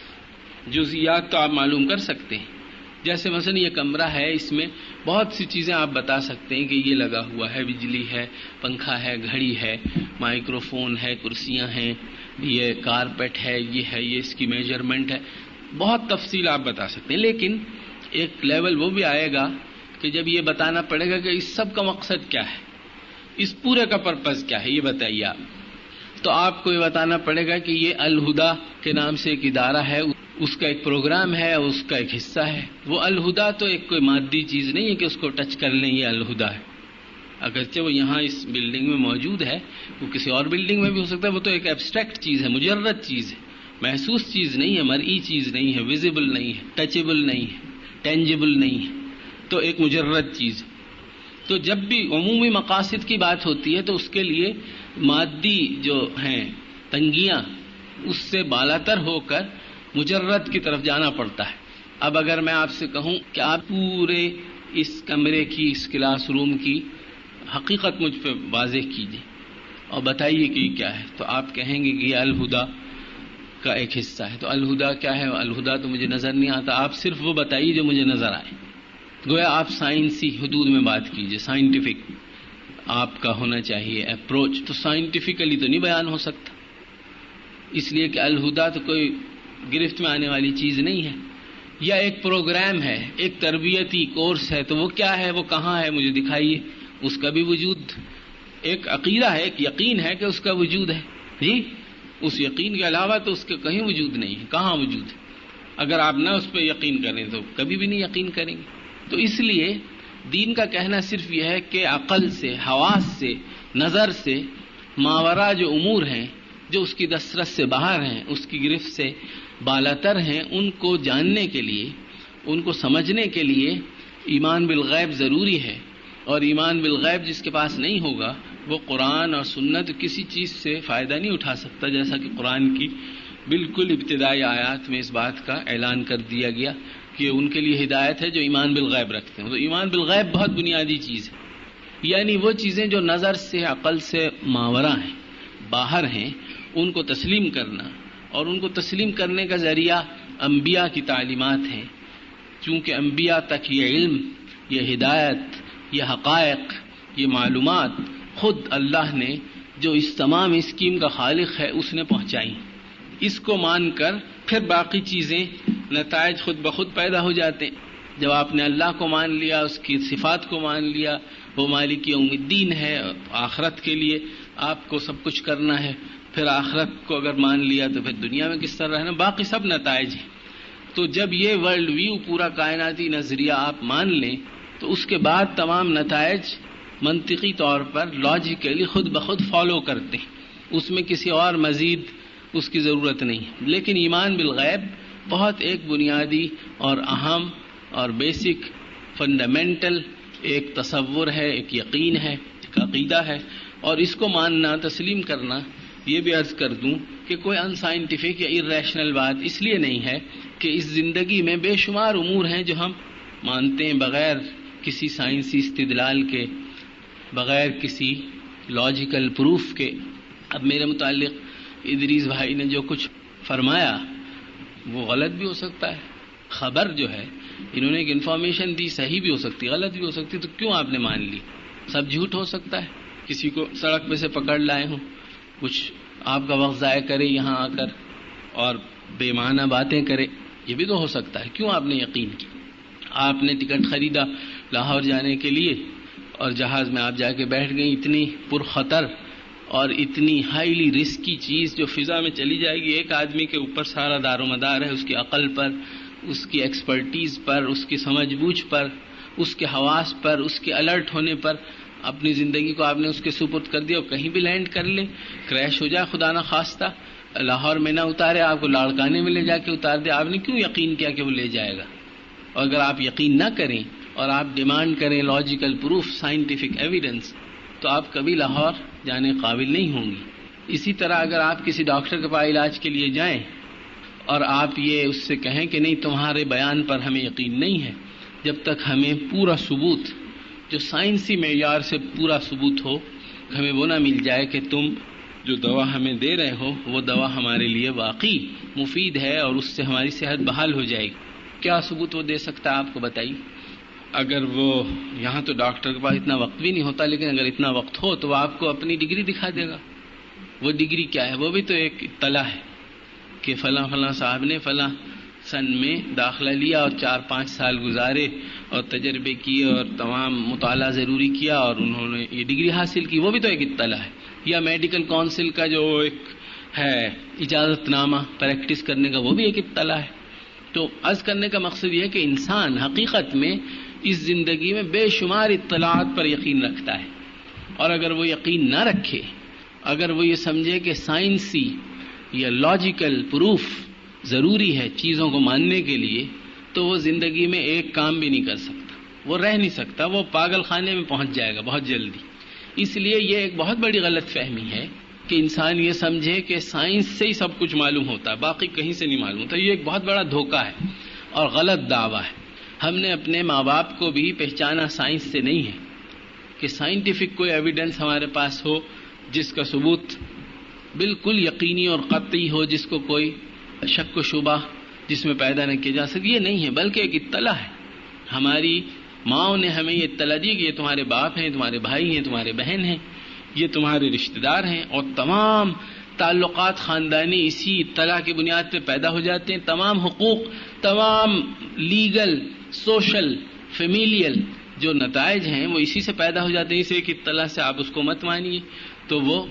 جزئیات تو آپ معلوم کر سکتے ہیں. جیسے مثلا یہ کمرہ ہے، اس میں بہت سی چیزیں آپ بتا سکتے ہیں کہ یہ لگا ہوا ہے، بجلی ہے، پنکھا ہے، گھڑی ہے، مائکرو فون ہے، کرسیاں ہیں، یہ کارپیٹ ہے، یہ اس کی میجرمنٹ ہے. بہت تفصیل آپ بتا سکتے ہیں. لیکن ایک لیول وہ بھی آئے گا کہ جب یہ بتانا پڑے گا کہ اس سب کا مقصد کیا ہے، اس پورے کا پرپز کیا ہے، یہ بتائیے آپ. تو آپ کو یہ بتانا پڑے گا کہ یہ الہدا کے نام سے ایک ادارہ ہے، اس کا ایک پروگرام ہے، اس کا ایک حصہ ہے. وہ الہدا تو ایک کوئی مادی چیز نہیں ہے کہ اس کو ٹچ کر لیں یہ الہدا ہے. اگرچہ وہ یہاں اس بلڈنگ میں موجود ہے، وہ کسی اور بلڈنگ میں بھی ہو سکتا ہے. وہ تو ایک ایبسٹریکٹ چیز ہے، مجرد چیز ہے، محسوس چیز نہیں ہے، مرئی چیز نہیں ہے، ویزیبل نہیں ہے، ٹچیبل نہیں ہے، ٹینجیبل نہیں ہے. تو ایک مجرد چیز. تو جب بھی عمومی مقاصد کی بات ہوتی ہے تو اس کے لیے مادی جو ہیں تنگیاں اس سے بالاتر ہو کر مجرد کی طرف جانا پڑتا ہے. اب اگر میں آپ سے کہوں کہ آپ پورے اس کمرے کی، اس کلاس روم کی حقیقت مجھ پہ واضح کیجیے اور بتائیے کہ یہ کیا ہے، تو آپ کہیں گے کہ یہ الہدا کا ایک حصہ ہے. تو الہدا کیا ہے؟ الہدا تو مجھے نظر نہیں آتا. آپ صرف وہ بتائیے جو مجھے نظر آئے. گویا آپ سائنسی حدود میں بات کیجیے، سائنٹیفک آپ کا ہونا چاہیے اپروچ. تو سائنٹیفکلی تو نہیں بیان ہو سکتا، اس لیے کہ الہدا تو کوئی گرفت میں آنے والی چیز نہیں ہے. یا ایک پروگرام ہے، ایک تربیتی کورس ہے، تو وہ کیا ہے، وہ کہاں ہے، مجھے دکھائیے. اس کا بھی وجود ایک عقیدہ ہے، ایک یقین ہے کہ اس کا وجود ہے. جی، اس یقین کے علاوہ تو اس کا کہیں وجود نہیں ہے. کہاں وجود ہے؟ اگر آپ نہ اس پہ یقین کریں تو کبھی بھی نہیں یقین کریں گے. تو اس لیے دین کا کہنا صرف یہ ہے کہ عقل سے، حواس سے، نظر سے ماورا جو امور ہیں، جو اس کی دسترس سے باہر ہیں، اس کی گرفت سے بالاتر ہیں، ان کو جاننے کے لیے، ان کو سمجھنے کے لیے ایمان بالغیب ضروری ہے. اور ایمان بالغیب جس کے پاس نہیں ہوگا وہ قرآن اور سنت کسی چیز سے فائدہ نہیں اٹھا سکتا. جیسا کہ قرآن کی بالکل ابتدائی آیات میں اس بات کا اعلان کر دیا گیا کہ ان کے لیے ہدایت ہے جو ایمان بالغیب رکھتے ہیں. تو ایمان بالغیب بہت بنیادی چیز ہے، یعنی وہ چیزیں جو نظر سے، عقل سے ماورا ہیں، باہر ہیں، ان کو تسلیم کرنا. اور ان کو تسلیم کرنے کا ذریعہ انبیاء کی تعلیمات ہیں. چونکہ انبیاء تک یہ علم، یہ ہدایت، یہ حقائق، یہ معلومات خود اللہ نے جو اس تمام اسکیم کا خالق ہے اس نے پہنچائی. اس کو مان کر پھر باقی چیزیں، نتائج خود بخود پیدا ہو جاتے ہیں. جب آپ نے اللہ کو مان لیا، اس کی صفات کو مان لیا، وہ مالک یوم الدین ہے، آخرت کے لیے آپ کو سب کچھ کرنا ہے، پھر آخرت کو اگر مان لیا تو پھر دنیا میں کس طرح رہنا، باقی سب نتائج ہیں. تو جب یہ ورلڈ ویو، پورا کائناتی نظریہ آپ مان لیں تو اس کے بعد تمام نتائج منطقی طور پر لاجیکلی خود بخود فالو کرتے ہیں. اس میں کسی اور مزید اس کی ضرورت نہیں. لیکن ایمان بالغیب بہت ایک بنیادی اور اہم اور بیسک فنڈامنٹل ایک تصور ہے، ایک یقین ہے، ایک عقیدہ ہے. اور اس کو ماننا، تسلیم کرنا، یہ بھی عرض کر دوں کہ کوئی ان سائنٹیفک یا ارریشنل بات اس لیے نہیں ہے کہ اس زندگی میں بے شمار امور ہیں جو ہم مانتے ہیں بغیر کسی سائنسی استدلال کے، بغیر کسی لاجیکل پروف کے. اب میرے متعلق ادریس بھائی نے جو کچھ فرمایا وہ غلط بھی ہو سکتا ہے. خبر جو ہے، انہوں نے ایک انفارمیشن دی، صحیح بھی ہو سکتی، غلط بھی ہو سکتی، تو کیوں آپ نے مان لی؟ سب جھوٹ ہو سکتا ہے. کسی کو سڑک پہ سے پکڑ لائے ہوں، کچھ آپ کا وقت ضائع کرے یہاں آ کر اور بے معنی باتیں کرے، یہ بھی تو ہو سکتا ہے. کیوں آپ نے یقین کی؟ آپ نے ٹکٹ خریدا لاہور جانے کے لیے اور جہاز میں آپ جا کے بیٹھ گئی. اتنی پرخطر اور اتنی ہائیلی رسکی چیز جو فضا میں چلی جائے گی، ایک آدمی کے اوپر سارا دار و مدار ہے، اس کی عقل پر، اس کی ایکسپرٹیز پر، اس کی سمجھ بوجھ پر، اس کے حواس پر، اس کے الرٹ ہونے پر. اپنی زندگی کو آپ نے اس کے سپرد کر دیا اور کہیں بھی لینڈ کر لے، کریش ہو جائے خدا نہ خواستہ، لاہور میں نہ اتارے، آپ کو لاڑکانے میں لے جا کے اتار دے. آپ نے کیوں یقین کیا کہ وہ لے جائے گا؟ اور اگر آپ یقین نہ کریں اور آپ ڈیمانڈ کریں لاجیکل پروف، سائنٹیفک ایویڈنس، تو آپ کبھی لاہور جانے قابل نہیں ہوں گی. اسی طرح اگر آپ کسی ڈاکٹر کے پاس علاج کے لیے جائیں اور آپ یہ اس سے کہیں کہ نہیں تمہارے بیان پر ہمیں یقین نہیں ہے، جب تک ہمیں پورا ثبوت جو سائنسی معیار سے پورا ثبوت ہو، ہمیں وہ نہ مل جائے کہ تم جو دوا ہمیں دے رہے ہو وہ دوا ہمارے لیے واقعی مفید ہے اور اس سے ہماری صحت بحال ہو جائے گی. کیا ثبوت وہ دے سکتا ہے آپ کو بتائیے؟ اگر وہ یہاں تو ڈاکٹر کے پاس اتنا وقت بھی نہیں ہوتا، لیکن اگر اتنا وقت ہو تو وہ آپ کو اپنی ڈگری دکھا دے گا. وہ ڈگری کیا ہے؟ وہ بھی تو ایک اطلاع ہے کہ فلاں فلاں صاحب نے فلاں سن میں داخلہ لیا اور 4-5 سال گزارے اور تجربے کیے اور تمام مطالعہ ضروری کیا اور انہوں نے یہ ڈگری حاصل کی. وہ بھی تو ایک اطلاع ہے. یا میڈیکل کونسل کا جو ایک ہے اجازت نامہ پریکٹس کرنے کا، وہ بھی ایک اطلاع ہے. تو عرض کرنے کا مقصد یہ ہے کہ انسان حقیقت میں اس زندگی میں بے شمار اطلاعات پر یقین رکھتا ہے، اور اگر وہ یقین نہ رکھے، اگر وہ یہ سمجھے کہ سائنسی یا لاجیکل پروف ضروری ہے چیزوں کو ماننے کے لیے، تو وہ زندگی میں ایک کام بھی نہیں کر سکتا، وہ رہ نہیں سکتا، وہ پاگل خانے میں پہنچ جائے گا بہت جلدی. اس لیے یہ ایک بہت بڑی غلط فہمی ہے کہ انسان یہ سمجھے کہ سائنس سے ہی سب کچھ معلوم ہوتا ہے، باقی کہیں سے نہیں معلوم ہوتا. یہ ایک بہت بڑا دھوکہ ہے اور غلط دعویٰ ہے. ہم نے اپنے ماں باپ کو بھی پہچانا سائنس سے نہیں ہے کہ سائنٹیفک کوئی ایویڈنس ہمارے پاس ہو جس کا ثبوت بالکل یقینی اور قطعی ہو، جس کو کوئی شک و شبہ جس میں پیدا نہ کیا جا سکے. یہ نہیں ہے، بلکہ ایک اطلاع ہے. ہماری ماؤں نے ہمیں یہ اطلاع دی کہ یہ تمہارے باپ ہیں، تمہارے بھائی ہیں، تمہارے بہن ہیں، یہ تمہارے رشتہ دار ہیں، اور تمام تعلقات خاندانی اسی اطلاع کی بنیاد پہ پیدا ہو جاتے ہیں. تمام حقوق، تمام لیگل، سوشل، فیمیلیل جو نتائج ہیں وہ اسی سے پیدا ہو جاتے ہیں. اس ایک اطلاع سے آپ اس کو مت مانیے تو وہ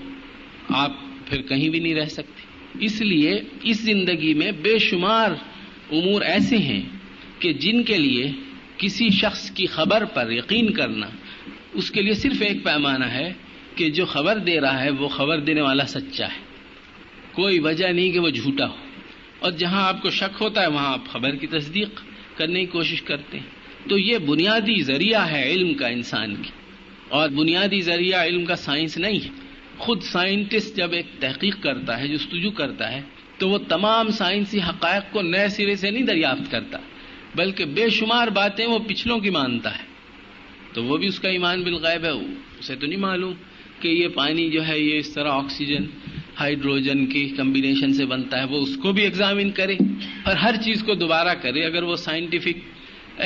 آپ پھر کہیں بھی نہیں رہ سکتے. اس لیے اس زندگی میں بے شمار امور ایسے ہیں کہ جن کے لیے کسی شخص کی خبر پر یقین کرنا، اس کے لیے صرف ایک پیمانہ ہے کہ جو خبر دے رہا ہے وہ خبر دینے والا سچا ہے، کوئی وجہ نہیں کہ وہ جھوٹا ہو. اور جہاں آپ کو شک ہوتا ہے وہاں آپ خبر کی تصدیق کرنے کی کوشش کرتے ہیں. تو یہ بنیادی ذریعہ ہے علم کا انسان کی، اور بنیادی ذریعہ علم کا سائنس نہیں ہے. خود سائنٹسٹ جب ایک تحقیق کرتا ہے، جستجو کرتا ہے، تو وہ تمام سائنسی حقائق کو نئے سرے سے نہیں دریافت کرتا، بلکہ بے شمار باتیں وہ پچھلوں کی مانتا ہے. تو وہ بھی اس کا ایمان بالغیب ہے. اسے تو نہیں معلوم کہ یہ پانی جو ہے یہ اس طرح آکسیجن ہائیڈروجن کی کمبینیشن سے بنتا ہے. وہ اس کو بھی ایگزامن کرے اور ہر چیز کو دوبارہ کرے. اگر وہ سائنٹیفک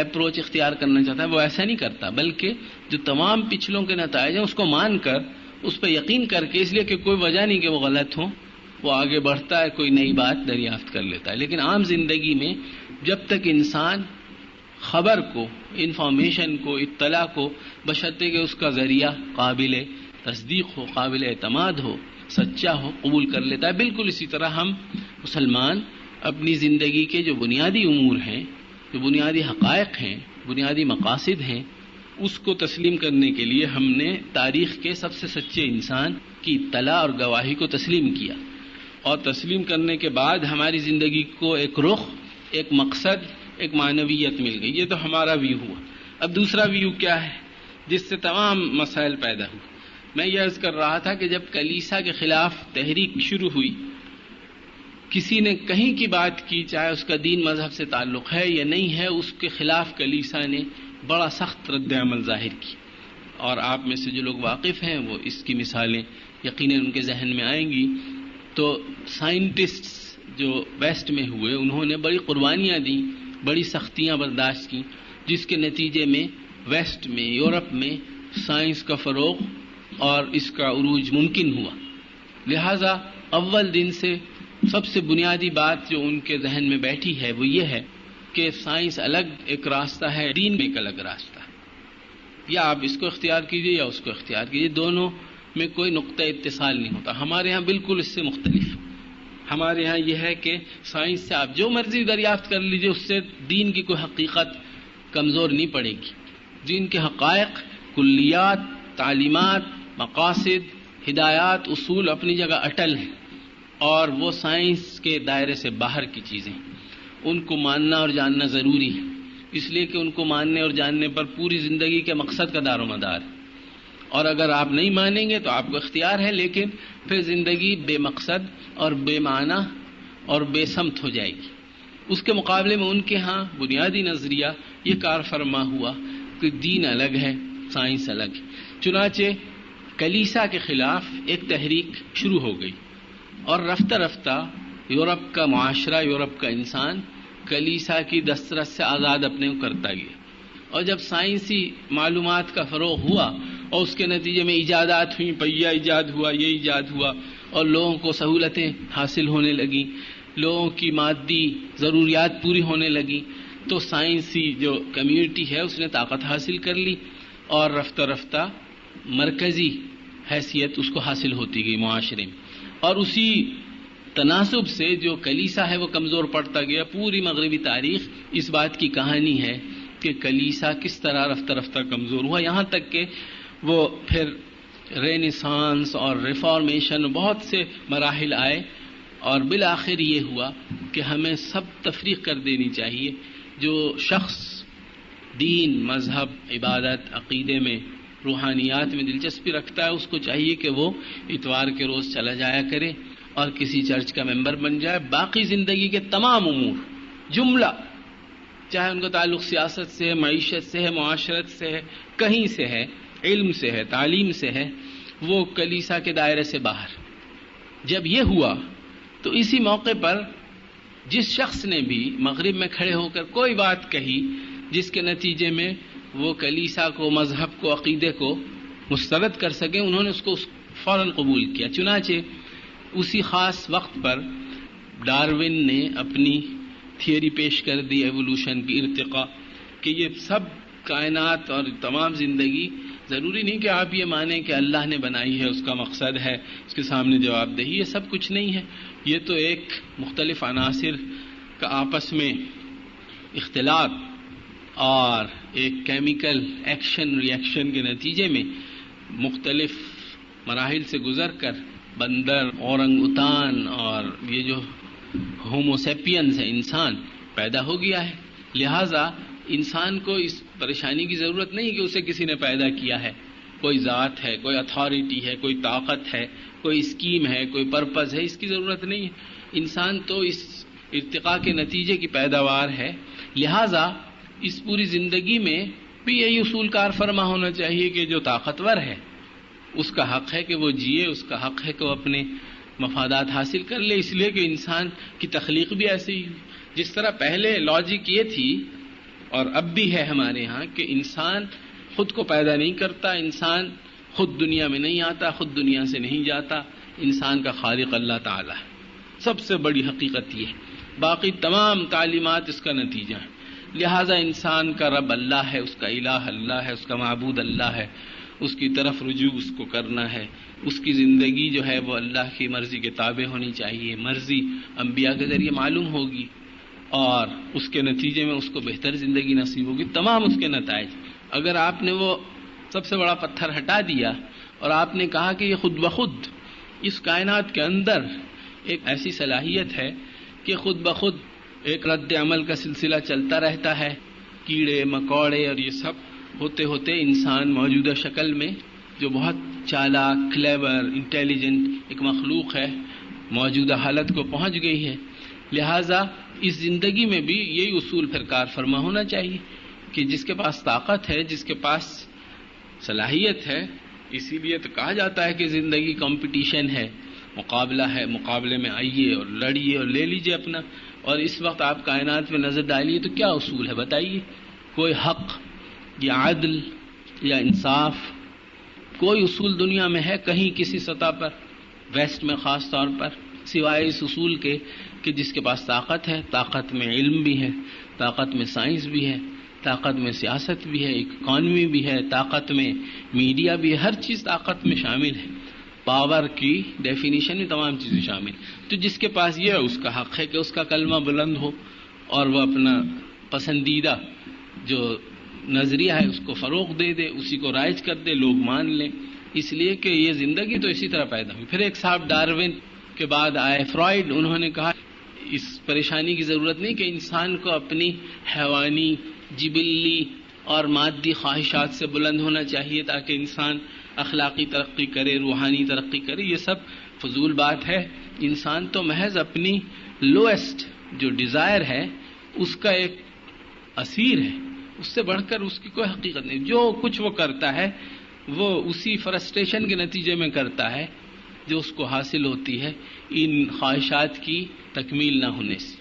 اپروچ اختیار کرنا چاہتا ہے وہ ایسا نہیں کرتا، بلکہ جو تمام پچھلوں کے نتائج ہیں اس کو مان کر، اس پہ یقین کر کے، اس لیے کہ کوئی وجہ نہیں کہ وہ غلط ہوں، وہ آگے بڑھتا ہے، کوئی نئی بات دریافت کر لیتا ہے. لیکن عام زندگی میں جب تک انسان خبر کو، انفارمیشن کو، اطلاع کو، بشرطے کہ اس کا ذریعہ قابل تصدیق ہو، قابل اعتماد ہو، سچا ہو، قبول کر لیتا ہے. بالکل اسی طرح ہم مسلمان اپنی زندگی کے جو بنیادی امور ہیں، جو بنیادی حقائق ہیں، بنیادی مقاصد ہیں، اس کو تسلیم کرنے کے لیے ہم نے تاریخ کے سب سے سچے انسان کی اطلاع اور گواہی کو تسلیم کیا. اور تسلیم کرنے کے بعد ہماری زندگی کو ایک رخ، ایک مقصد، ایک معنویت مل گئی. یہ تو ہمارا ویو ہوا. اب دوسرا ویو کیا ہے جس سے تمام مسائل پیدا ہوئے؟ میں یہ عرض کر رہا تھا کہ جب کلیسا کے خلاف تحریک شروع ہوئی، کسی نے کہیں کی بات کی، چاہے اس کا دین مذہب سے تعلق ہے یا نہیں ہے، اس کے خلاف کلیسا نے بڑا سخت رد عمل ظاہر کی. اور آپ میں سے جو لوگ واقف ہیں وہ اس کی مثالیں یقیناً ان کے ذہن میں آئیں گی. تو سائنٹسٹ جو ویسٹ میں ہوئے انہوں نے بڑی قربانیاں دیں، بڑی سختیاں برداشت کی، جس کے نتیجے میں ویسٹ میں، یورپ میں سائنس کا فروغ اور اس کا عروج ممکن ہوا. لہذا اول دن سے سب سے بنیادی بات جو ان کے ذہن میں بیٹھی ہے وہ یہ ہے کہ سائنس الگ ایک راستہ ہے، دین میں ایک الگ راستہ ہے. یا آپ اس کو اختیار کیجئے یا اس کو اختیار کیجئے، دونوں میں کوئی نقطہ اتصال نہیں ہوتا. ہمارے ہاں بالکل اس سے مختلف. ہمارے ہاں یہ ہے کہ سائنس سے آپ جو مرضی دریافت کر لیجئے، اس سے دین کی کوئی حقیقت کمزور نہیں پڑے گی. دین کے حقائق، کلیات، تعلیمات، مقاصد، ہدایات، اصول اپنی جگہ اٹل ہیں، اور وہ سائنس کے دائرے سے باہر کی چیزیں، ان کو ماننا اور جاننا ضروری ہے، اس لیے کہ ان کو ماننے اور جاننے پر پوری زندگی کے مقصد کا دار و مدار ہے. اور اگر آپ نہیں مانیں گے تو آپ کو اختیار ہے، لیکن پھر زندگی بے مقصد اور بے معنی اور بے سمت ہو جائے گی. اس کے مقابلے میں ان کے ہاں بنیادی نظریہ یہ کار فرما ہوا کہ دین الگ ہے، سائنس الگ ہے. چنانچہ کلیسا کے خلاف ایک تحریک شروع ہو گئی، اور رفتہ رفتہ یورپ کا معاشرہ، یورپ کا انسان کلیسا کی دسترس سے آزاد اپنے کو کرتا گیا، اور جب سائنسی معلومات کا فروغ ہوا اور اس کے نتیجے میں ایجادات ہوئیں، پہیہ ایجاد ہوا، یہ ایجاد ہوا، اور لوگوں کو سہولتیں حاصل ہونے لگیں، لوگوں کی مادی ضروریات پوری ہونے لگیں، تو سائنسی جو کمیونٹی ہے اس نے طاقت حاصل کر لی، اور رفتہ رفتہ مرکزی حیثیت اس کو حاصل ہوتی گئی معاشرے میں، اور اسی تناسب سے جو کلیسا ہے وہ کمزور پڑتا گیا۔ پوری مغربی تاریخ اس بات کی کہانی ہے کہ کلیسا کس طرح رفتہ رفتہ کمزور ہوا، یہاں تک کہ وہ پھر رینیسانس اور ریفارمیشن بہت سے مراحل آئے، اور بالآخر یہ ہوا کہ ہمیں سب تفریق کر دینی چاہیے۔ جو شخص دین، مذہب، عبادت، عقیدے میں، روحانیات میں دلچسپی رکھتا ہے، اس کو چاہیے کہ وہ اتوار کے روز چلا جایا کرے اور کسی چرچ کا ممبر بن جائے۔ باقی زندگی کے تمام امور جملہ، چاہے ان کا تعلق سیاست سے ہے، معیشت سے ہے، معاشرت سے ہے، کہیں سے ہے، علم سے ہے، تعلیم سے ہے، وہ کلیسا کے دائرے سے باہر۔ جب یہ ہوا تو اسی موقع پر جس شخص نے بھی مغرب میں کھڑے ہو کر کوئی بات کہی جس کے نتیجے میں وہ کلیسا کو، مذہب کو، عقیدے کو مسترد کر سکیں، انہوں نے اس کو فوراً قبول کیا۔ چنانچہ اسی خاص وقت پر ڈارون نے اپنی تھیوری پیش کر دی ایوولوشن کی، ارتقاء، کہ یہ سب کائنات اور تمام زندگی ضروری نہیں کہ آپ یہ مانیں کہ اللہ نے بنائی ہے، اس کا مقصد ہے، اس کے سامنے جواب دہی، یہ سب کچھ نہیں ہے، یہ تو ایک مختلف عناصر کا آپس میں اختلاط اور ایک کیمیکل ایکشن ری ایکشن کے نتیجے میں مختلف مراحل سے گزر کر بندر، اورنگ اوتان اور یہ جو ہومو سیپینز ہے، انسان پیدا ہو گیا ہے۔ لہٰذا انسان کو اس پریشانی کی ضرورت نہیں کہ اسے کسی نے پیدا کیا ہے، کوئی ذات ہے، کوئی اتھارٹی ہے، کوئی طاقت ہے، کوئی اسکیم ہے، کوئی پرپز ہے، اس کی ضرورت نہیں ہے۔ انسان تو اس ارتقاء کے نتیجے کی پیداوار ہے۔ لہٰذا اس پوری زندگی میں بھی یہی اصول کار فرما ہونا چاہیے کہ جو طاقتور ہے اس کا حق ہے کہ وہ جیے، اس کا حق ہے کہ وہ اپنے مفادات حاصل کر لے، اس لیے کہ انسان کی تخلیق بھی ایسی ہی، جس طرح پہلے لاجک یہ تھی اور اب بھی ہے ہمارے ہاں کہ انسان خود کو پیدا نہیں کرتا، انسان خود دنیا میں نہیں آتا، خود دنیا سے نہیں جاتا، انسان کا خالق اللہ تعالیٰ ہے۔ سب سے بڑی حقیقت یہ ہے، باقی تمام تعلیمات اس کا نتیجہ ہے۔ لہٰذا انسان کا رب اللہ ہے، اس کا الہ اللہ ہے، اس کا معبود اللہ ہے، اس کی طرف رجوع اس کو کرنا ہے، اس کی زندگی جو ہے وہ اللہ کی مرضی کے تابع ہونی چاہیے، مرضی انبیاء کے ذریعے معلوم ہوگی اور اس کے نتیجے میں اس کو بہتر زندگی نصیب ہوگی۔ تمام اس کے نتائج، اگر آپ نے وہ سب سے بڑا پتھر ہٹا دیا اور آپ نے کہا کہ یہ خود بخود اس کائنات کے اندر ایک ایسی صلاحیت ہے کہ خود بخود ایک رد عمل کا سلسلہ چلتا رہتا ہے، کیڑے مکوڑے اور یہ سب ہوتے ہوتے انسان موجودہ شکل میں جو بہت چالاک، کلیور، انٹیلیجنٹ ایک مخلوق ہے، موجودہ حالت کو پہنچ گئی ہے۔ لہٰذا اس زندگی میں بھی یہی اصول پھر کار فرما ہونا چاہیے کہ جس کے پاس طاقت ہے، جس کے پاس صلاحیت ہے، اسی لیے تو کہا جاتا ہے کہ زندگی کمپٹیشن ہے، مقابلہ ہے، مقابلے میں آئیے اور لڑیے اور لے لیجیے اپنا۔ اور اس وقت آپ کائنات میں نظر ڈالیے تو کیا اصول ہے بتائیے؟ کوئی حق یا عدل یا انصاف، کوئی اصول دنیا میں ہے کہیں کسی سطح پر، ویسٹ میں خاص طور پر، سوائے اس اصول کے کہ جس کے پاس طاقت ہے، طاقت میں علم بھی ہے، طاقت میں سائنس بھی ہے، طاقت میں سیاست بھی ہے، اکانومی بھی ہے، طاقت میں میڈیا بھی ہے، ہر چیز طاقت میں شامل ہے، پاور کی ڈیفینیشن میں تمام چیزیں شامل۔ تو جس کے پاس یہ ہے اس کا حق ہے کہ اس کا کلمہ بلند ہو اور وہ اپنا پسندیدہ جو نظریہ ہے اس کو فروغ دے دے، اسی کو رائج کر دے، لوگ مان لیں، اس لیے کہ یہ زندگی تو اسی طرح پیدا ہوئی۔ پھر ایک صاحب ڈارون کے بعد آئے فرائڈ، انہوں نے کہا اس پریشانی کی ضرورت نہیں کہ انسان کو اپنی حیوانی، جبلی اور مادی خواہشات سے بلند ہونا چاہیے تاکہ انسان اخلاقی ترقی کرے، روحانی ترقی کرے، یہ سب فضول بات ہے۔ انسان تو محض اپنی لوئسٹ جو ڈیزائر ہے اس کا ایک اسیر ہے، اس سے بڑھ کر اس کی کوئی حقیقت نہیں۔ جو کچھ وہ کرتا ہے وہ اسی فرسٹریشن کے نتیجے میں کرتا ہے جو اس کو حاصل ہوتی ہے ان خواہشات کی تکمیل نہ ہونے سے.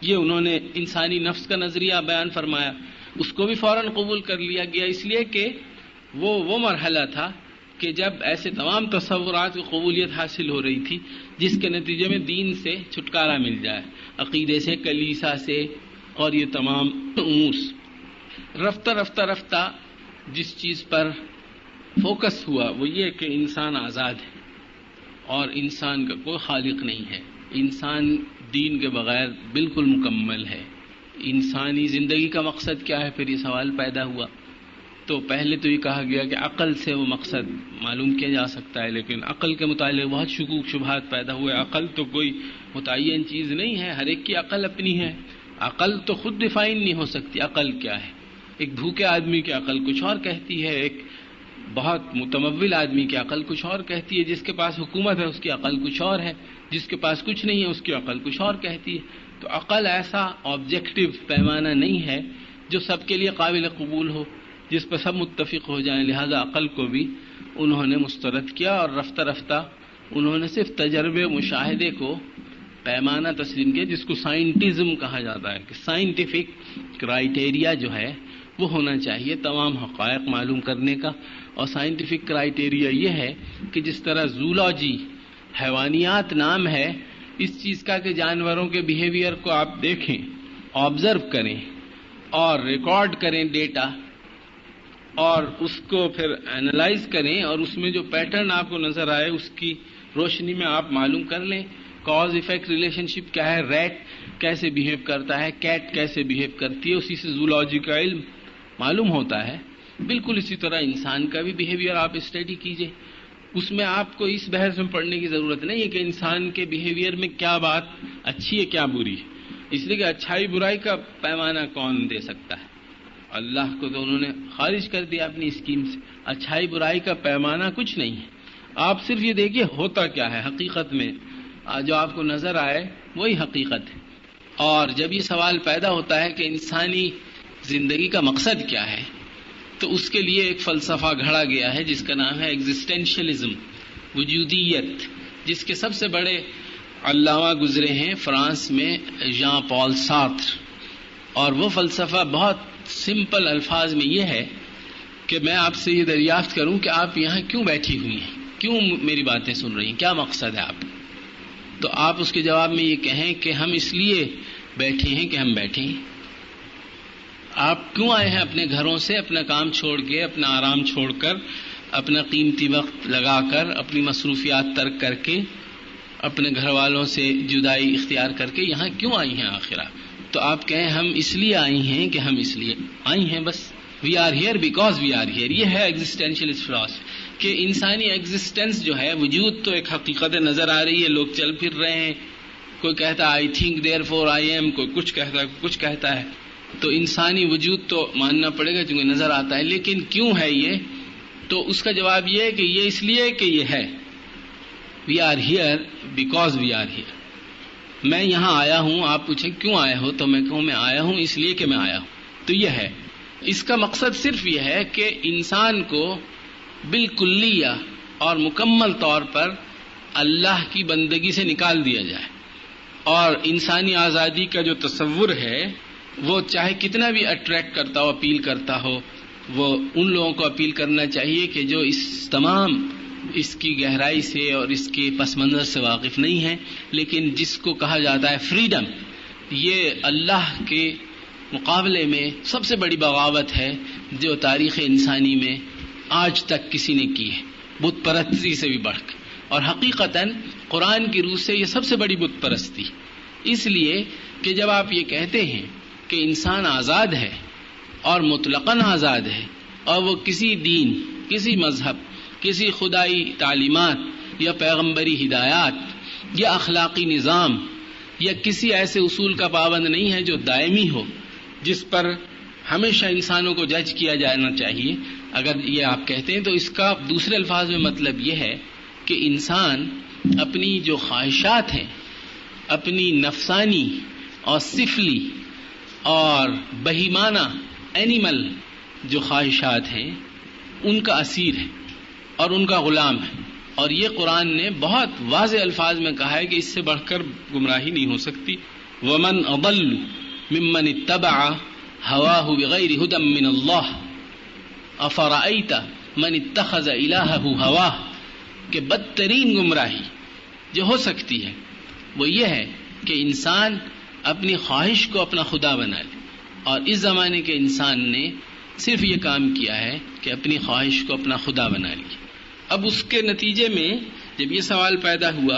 یہ انہوں نے انسانی نفس کا نظریہ بیان فرمایا، اس کو بھی فوراً قبول کر لیا گیا، اس لیے کہ وہ مرحلہ تھا کہ جب ایسے تمام تصورات کو قبولیت حاصل ہو رہی تھی جس کے نتیجے میں دین سے چھٹکارا مل جائے، عقیدے سے، کلیسا سے اور یہ تمام امور. رفتہ جس چیز پر فوکس ہوا وہ یہ کہ انسان آزاد ہے اور انسان کا کوئی خالق نہیں ہے، انسان دین کے بغیر بالکل مکمل ہے. انسانی زندگی کا مقصد کیا ہے؟ پھر یہ سوال پیدا ہوا. تو پہلے تو یہ کہا گیا کہ عقل سے وہ مقصد معلوم کیا جا سکتا ہے، لیکن عقل کے متعلق بہت شکوک شبہات پیدا ہوئے. عقل تو کوئی متعین چیز نہیں ہے، ہر ایک کی عقل اپنی ہے. عقل تو خود ڈیفائن نہیں ہو سکتی. عقل کیا ہے؟ ایک بھوکے آدمی کی عقل کچھ اور کہتی ہے، ایک بہت متمول آدمی کی عقل کچھ اور کہتی ہے، جس کے پاس حکومت ہے اس کی عقل کچھ اور ہے، جس کے پاس کچھ نہیں ہے اس کی عقل کچھ اور کہتی ہے. تو عقل ایسا آبجیکٹو پیمانہ نہیں ہے جو سب کے لیے قابل قبول ہو، جس پر سب متفق ہو جائیں. لہذا عقل کو بھی انہوں نے مسترد کیا اور رفتہ انہوں نے صرف تجربے مشاہدے کو پیمانہ تسلیم کیا، جس کو سائنٹزم کہا جاتا ہے کہ سائنٹیفک کرائیٹیریا جو ہے وہ ہونا چاہیے تمام حقائق معلوم کرنے کا. اور سائنٹیفک کرائیٹیریا یہ ہے کہ جس طرح زولوجی حیوانیات نام ہے اس چیز کا کہ جانوروں کے بیہیویئر کو آپ دیکھیں، آبزرو کریں اور ریکارڈ کریں ڈیٹا اور اس کو پھر اینالائز کریں اور اس میں جو پیٹرن آپ کو نظر آئے اس کی روشنی میں آپ معلوم کر لیں کاز ایفیکٹ ریلیشن شپ کیا ہے، ریٹ کیسے بیہیو کرتا ہے، کیٹ کیسے بیہیو کرتی ہے، اسی سے زولوجی کا علم معلوم ہوتا ہے. بالکل اسی طرح انسان کا بھی بیہیویئر آپ اسٹڈی کیجئے، اس میں آپ کو اس بحث میں پڑھنے کی ضرورت نہیں ہے کہ انسان کے بیہیویئر میں کیا بات اچھی ہے کیا بری ہے، اس لیے کہ اچھائی برائی کا پیمانہ کون دے سکتا ہے؟ اللہ کو تو انہوں نے خارج کر دیا اپنی اسکیم سے. اچھائی برائی کا پیمانہ کچھ نہیں ہے. آپ صرف یہ دیکھیے ہوتا کیا ہے حقیقت میں، جو آپ کو نظر آئے وہی حقیقت ہے. اور جب یہ سوال پیدا ہوتا ہے کہ انسانی زندگی کا مقصد کیا ہے تو اس کے لیے ایک فلسفہ گھڑا گیا ہے جس کا نام ہے ایگزسٹینشلزم، وجودیت، جس کے سب سے بڑے علامہ گزرے ہیں فرانس میں ژان پال سارتر. اور وہ فلسفہ بہت سمپل الفاظ میں یہ ہے کہ میں آپ سے یہ دریافت کروں کہ آپ یہاں کیوں بیٹھی ہوئی ہیں، کیوں میری باتیں سن رہی ہیں، کیا مقصد ہے آپ؟ تو آپ اس کے جواب میں یہ کہیں کہ ہم اس لیے بیٹھے ہیں کہ ہم بیٹھے ہیں. آپ کیوں آئے ہیں اپنے گھروں سے، اپنا کام چھوڑ کے، اپنا آرام چھوڑ کر، اپنا قیمتی وقت لگا کر، اپنی مصروفیات ترک کر کے، اپنے گھر والوں سے جدائی اختیار کر کے یہاں کیوں آئی ہیں آخرہ؟ تو آپ کہیں ہم اس لیے آئی ہیں کہ ہم اس لیے آئی ہیں بس. We are here because we are here. یہ ہے ایگزسٹینشلسٹ فلسفی کہ انسانی ایگزسٹنس جو ہے، وجود تو ایک حقیقت نظر آ رہی ہے، لوگ چل پھر رہے ہیں، کوئی کہتا ہے آئی تھنک دیئر فور آئی ایم، کوئی کچھ کہتا ہے، کچھ کہتا ہے. تو انسانی وجود تو ماننا پڑے گا چونکہ نظر آتا ہے، لیکن کیوں ہے یہ؟ تو اس کا جواب یہ ہے کہ یہ اس لیے کہ یہ ہے. We are here because we are here. میں یہاں آیا ہوں، آپ پوچھیں کیوں آئے ہو تو میں کہوں میں آیا ہوں اس لیے کہ میں آیا ہوں. تو یہ ہے، اس کا مقصد صرف یہ ہے کہ انسان کو بالکلیہ اور مکمل طور پر اللہ کی بندگی سے نکال دیا جائے. اور انسانی آزادی کا جو تصور ہے وہ چاہے کتنا بھی اٹریکٹ کرتا ہو، اپیل کرتا ہو، وہ ان لوگوں کو اپیل کرنا چاہیے کہ جو اس کی گہرائی سے اور اس کے پس منظر سے واقف نہیں ہیں، لیکن جس کو کہا جاتا ہے فریڈم، یہ اللہ کے مقابلے میں سب سے بڑی بغاوت ہے جو تاریخ انسانی میں آج تک کسی نے کی ہے، بت پرستی سے بھی بڑھ کر. اور حقیقتاً قرآن کی روح سے یہ سب سے بڑی بت پرستی، اس لیے کہ جب آپ یہ کہتے ہیں کہ انسان آزاد ہے اور مطلقاً آزاد ہے اور وہ کسی دین، کسی مذہب، کسی خدائی تعلیمات یا پیغمبری ہدایات یا اخلاقی نظام یا کسی ایسے اصول کا پابند نہیں ہے جو دائمی ہو، جس پر ہمیشہ انسانوں کو جج کیا جانا چاہیے، اگر یہ آپ کہتے ہیں تو اس کا دوسرے الفاظ میں مطلب یہ ہے کہ انسان اپنی جو خواہشات ہیں، اپنی نفسانی اور سفلی اور بہیمانہ اینیمل جو خواہشات ہیں ان کا اسیر ہے اور ان کا غلام ہے. اور یہ قرآن نے بہت واضح الفاظ میں کہا ہے کہ اس سے بڑھ کر گمراہی نہیں ہو سکتی. وَمَنْ أَضَلُّ مِمَّنِ اتَّبَعَ هَوَاهُ بِغَيْرِ هُدًى مِّنَ اللَّهِ أَفَرَأَيْتَ مَنِ اتَّخَذَ إِلَٰهَهُ هَوَاهُ. کہ بدترین گمراہی جو ہو سکتی ہے وہ یہ ہے کہ انسان اپنی خواہش کو اپنا خدا بنا لے. اور اس زمانے کے انسان نے صرف یہ کام کیا ہے کہ اپنی خواہش کو اپنا خدا بنا لی. اب اس کے نتیجے میں جب یہ سوال پیدا ہوا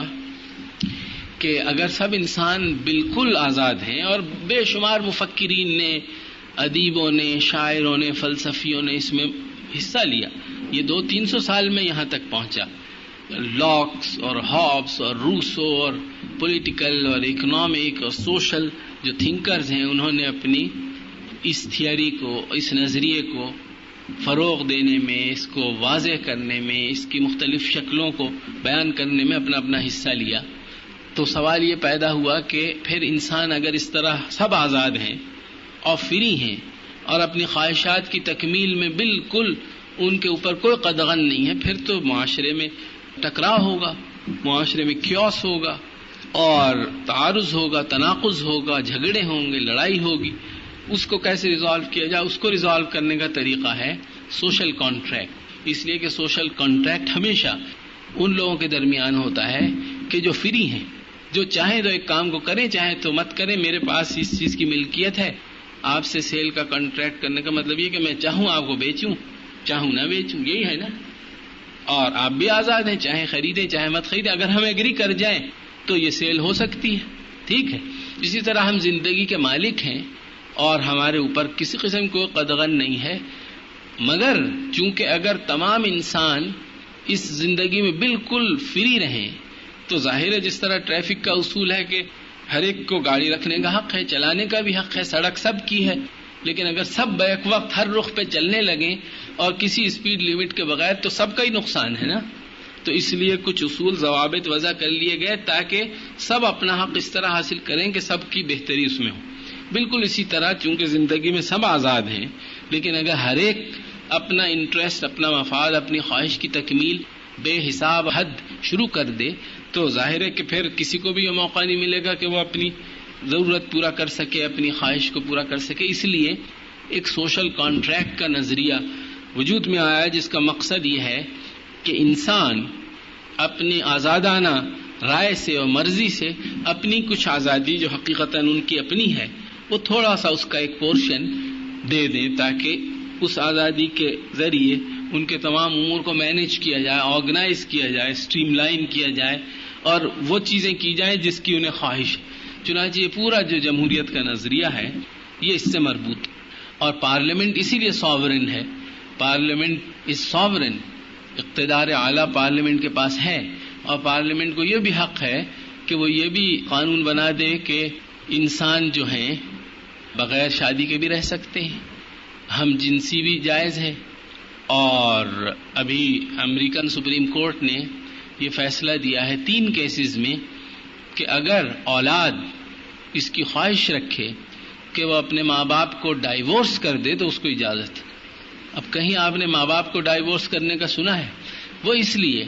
کہ اگر سب انسان بالکل آزاد ہیں، اور بے شمار مفکرین نے، ادیبوں نے، شاعروں نے، فلسفیوں نے اس میں حصہ لیا، یہ 200-300 سال میں یہاں تک پہنچا. لاکس اور ہابس اور روسو اور پولیٹیکل اور اکنامک اور سوشل جو تھنکرز ہیں، انہوں نے اپنی اس تھیوری کو، اس نظریے کو فروغ دینے میں، اس کو واضح کرنے میں، اس کی مختلف شکلوں کو بیان کرنے میں اپنا اپنا حصہ لیا. تو سوال یہ پیدا ہوا کہ پھر انسان اگر اس طرح سب آزاد ہیں اور فری ہیں اور اپنی خواہشات کی تکمیل میں بالکل ان کے اوپر کوئی قدغن نہیں ہے، پھر تو معاشرے میں ٹکراؤ ہوگا، معاشرے میں کیوس ہوگا اور تعارض ہوگا، تناقض ہوگا، جھگڑے ہوں گے، لڑائی ہوگی. اس کو کیسے ریزالو کیا جائے؟ اس کو ریزالو کرنے کا طریقہ ہے سوشل کانٹریکٹ. اس لیے کہ سوشل کانٹریکٹ ہمیشہ ان لوگوں کے درمیان ہوتا ہے کہ جو فری ہیں، جو چاہیں تو ایک کام کو کریں، چاہیں تو مت کریں. میرے پاس اس چیز کی ملکیت ہے، آپ سے سیل کا کانٹریکٹ کرنے کا مطلب یہ کہ میں چاہوں آپ کو بیچوں، چاہوں نہ بیچوں، یہی ہے نا. اور آپ بھی آزاد ہیں، چاہے خریدیں چاہے مت خریدیں. اگر ہم ایگری کر جائیں تو یہ سیل ہو سکتی ہے. ٹھیک ہے. اسی طرح ہم زندگی کے مالک ہیں اور ہمارے اوپر کسی قسم کو قدغن نہیں ہے، مگر چونکہ اگر تمام انسان اس زندگی میں بالکل فری رہیں تو ظاہر ہے جس طرح ٹریفک کا اصول ہے کہ ہر ایک کو گاڑی رکھنے کا حق ہے، چلانے کا بھی حق ہے، سڑک سب کی ہے، لیکن اگر سب بیک وقت ہر رخ پہ چلنے لگیں اور کسی اسپیڈ لیمٹ کے بغیر تو سب کا ہی نقصان ہے نا. تو اس لیے کچھ اصول ضوابط وضع کر لیے گئے تاکہ سب اپنا حق اس طرح حاصل کریں کہ سب کی بہتری اس میں ہو. بالکل اسی طرح چونکہ زندگی میں سب آزاد ہیں، لیکن اگر ہر ایک اپنا انٹرسٹ، اپنا مفاد، اپنی خواہش کی تکمیل بے حساب حد شروع کر دے تو ظاہر ہے کہ پھر کسی کو بھی یہ موقع نہیں ملے گا کہ وہ اپنی ضرورت پورا کر سکے، اپنی خواہش کو پورا کر سکے. اس لیے ایک سوشل کانٹریکٹ کا نظریہ وجود میں آیا جس کا مقصد یہ ہے کہ انسان اپنی آزادانہ رائے سے اور مرضی سے اپنی کچھ آزادی جو حقیقتاً ان کی اپنی ہے وہ تھوڑا سا اس کا ایک پورشن دے دیں تاکہ اس آزادی کے ذریعے ان کے تمام امور کو مینیج کیا جائے، آرگنائز کیا جائے، اسٹریم لائن کیا جائے اور وہ چیزیں کی جائیں جس کی انہیں خواہش ہے. چنانچہ یہ پورا جو جمہوریت کا نظریہ ہے یہ اس سے مربوط ہے. اور پارلیمنٹ اسی لیے ساورن ہے. پارلیمنٹ از ساورن، اقتدار اعلیٰ پارلیمنٹ کے پاس ہے، اور پارلیمنٹ کو یہ بھی حق ہے کہ وہ یہ بھی قانون بنا دے کہ انسان جو ہیں بغیر شادی کے بھی رہ سکتے ہیں، ہم جنسی بھی جائز ہے. اور ابھی امریکن سپریم کورٹ نے یہ فیصلہ دیا ہے 3 کیسز میں کہ اگر اولاد اس کی خواہش رکھے کہ وہ اپنے ماں باپ کو ڈائیورس کر دے تو اس کو اجازت ہے. اب کہیں آپ نے ماں باپ کو ڈائیورس کرنے کا سنا ہے؟ وہ اس لیے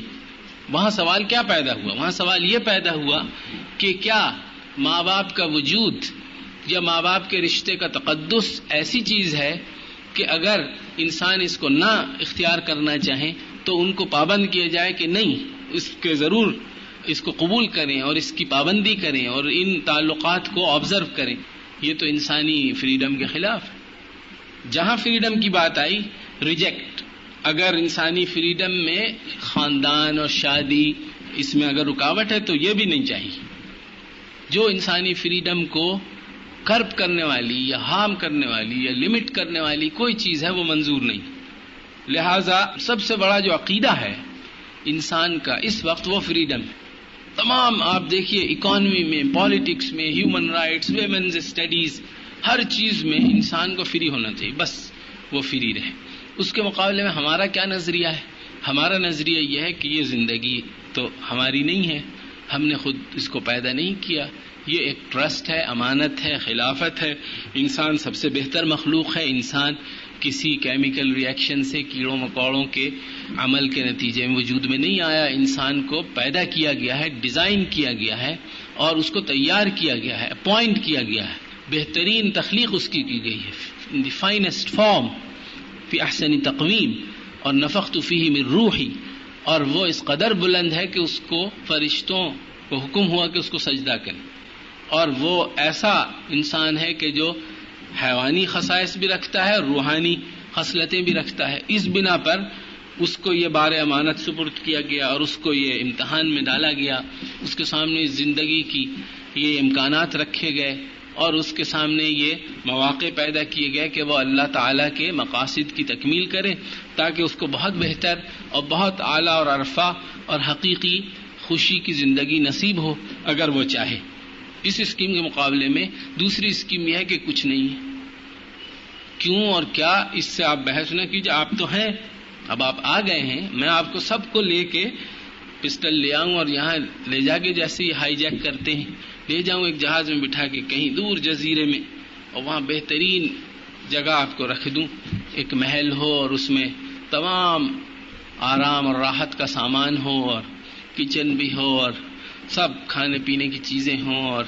وہاں سوال کیا پیدا ہوا؟ وہاں سوال یہ پیدا ہوا کہ کیا ماں باپ کا وجود یا ماں باپ کے رشتے کا تقدس ایسی چیز ہے کہ اگر انسان اس کو نہ اختیار کرنا چاہیں تو ان کو پابند کیا جائے کہ نہیں، اس کے ضرور اس کو قبول کریں اور اس کی پابندی کریں اور ان تعلقات کو آبزرو کریں. یہ تو انسانی فریڈم کے خلاف ہے. جہاں فریڈم کی بات آئی ریجیکٹ. اگر انسانی فریڈم میں خاندان اور شادی اس میں اگر رکاوٹ ہے تو یہ بھی نہیں چاہیے. جو انسانی فریڈم کو کرب کرنے والی یا ہارم کرنے والی یا لمٹ کرنے والی کوئی چیز ہے وہ منظور نہیں. لہذا سب سے بڑا جو عقیدہ ہے انسان کا اس وقت وہ فریڈم ہے. تمام آپ دیکھیے اکانومی میں، پالیٹکس میں، ہیومن رائٹس، ویمنز اسٹڈیز، ہر چیز میں انسان کو فری ہونا چاہیے، بس وہ فری رہے. اس کے مقابلے میں ہمارا کیا نظریہ ہے؟ ہمارا نظریہ یہ ہے کہ یہ زندگی تو ہماری نہیں ہے، ہم نے خود اس کو پیدا نہیں کیا، یہ ایک ٹرسٹ ہے، امانت ہے، خلافت ہے. انسان سب سے بہتر مخلوق ہے. انسان کسی کیمیکل ریئیکشن سے کیڑوں مکوڑوں کے عمل کے نتیجے میں وجود میں نہیں آیا. انسان کو پیدا کیا گیا ہے، ڈیزائن کیا گیا ہے اور اس کو تیار کیا گیا ہے، اپوائنٹ کیا گیا ہے. بہترین تخلیق اس کی گئی ہے ان دی فائنسٹ فارم فی احسن تقویم. اور نفخت فیہ من روحی، اور وہ اس قدر بلند ہے کہ اس کو فرشتوں کو حکم ہوا کہ اس کو سجدہ کریں. اور وہ ایسا انسان ہے کہ جو حیوانی خصائص بھی رکھتا ہے اور روحانی خصلتیں بھی رکھتا ہے. اس بنا پر اس کو یہ بار امانت سپرد کیا گیا اور اس کو یہ امتحان میں ڈالا گیا. اس کے سامنے زندگی کی یہ امکانات رکھے گئے اور اس کے سامنے یہ مواقع پیدا کیے گئے کہ وہ اللہ تعالیٰ کے مقاصد کی تکمیل کرے، تاکہ اس کو بہت بہتر اور بہت اعلیٰ اور عرفہ اور حقیقی خوشی کی زندگی نصیب ہو اگر وہ چاہے. اس اسکیم کے مقابلے میں دوسری اسکیم یہ ہے کہ کچھ نہیں ہے. کیوں اور کیا، اس سے آپ بحث نہ کیجیے. آپ تو ہیں، اب آپ آ گئے ہیں، میں آپ کو سب کو لے کے پسٹل لے آؤں اور یہاں لے جا کے جیسے ہی ہائی جیک کرتے ہیں لے جاؤں ایک جہاز میں بٹھا کے کہیں دور جزیرے میں، اور وہاں بہترین جگہ آپ کو رکھ دوں، ایک محل ہو اور اس میں تمام آرام اور راحت کا سامان ہو اور کچن بھی ہو اور سب کھانے پینے کی چیزیں ہوں اور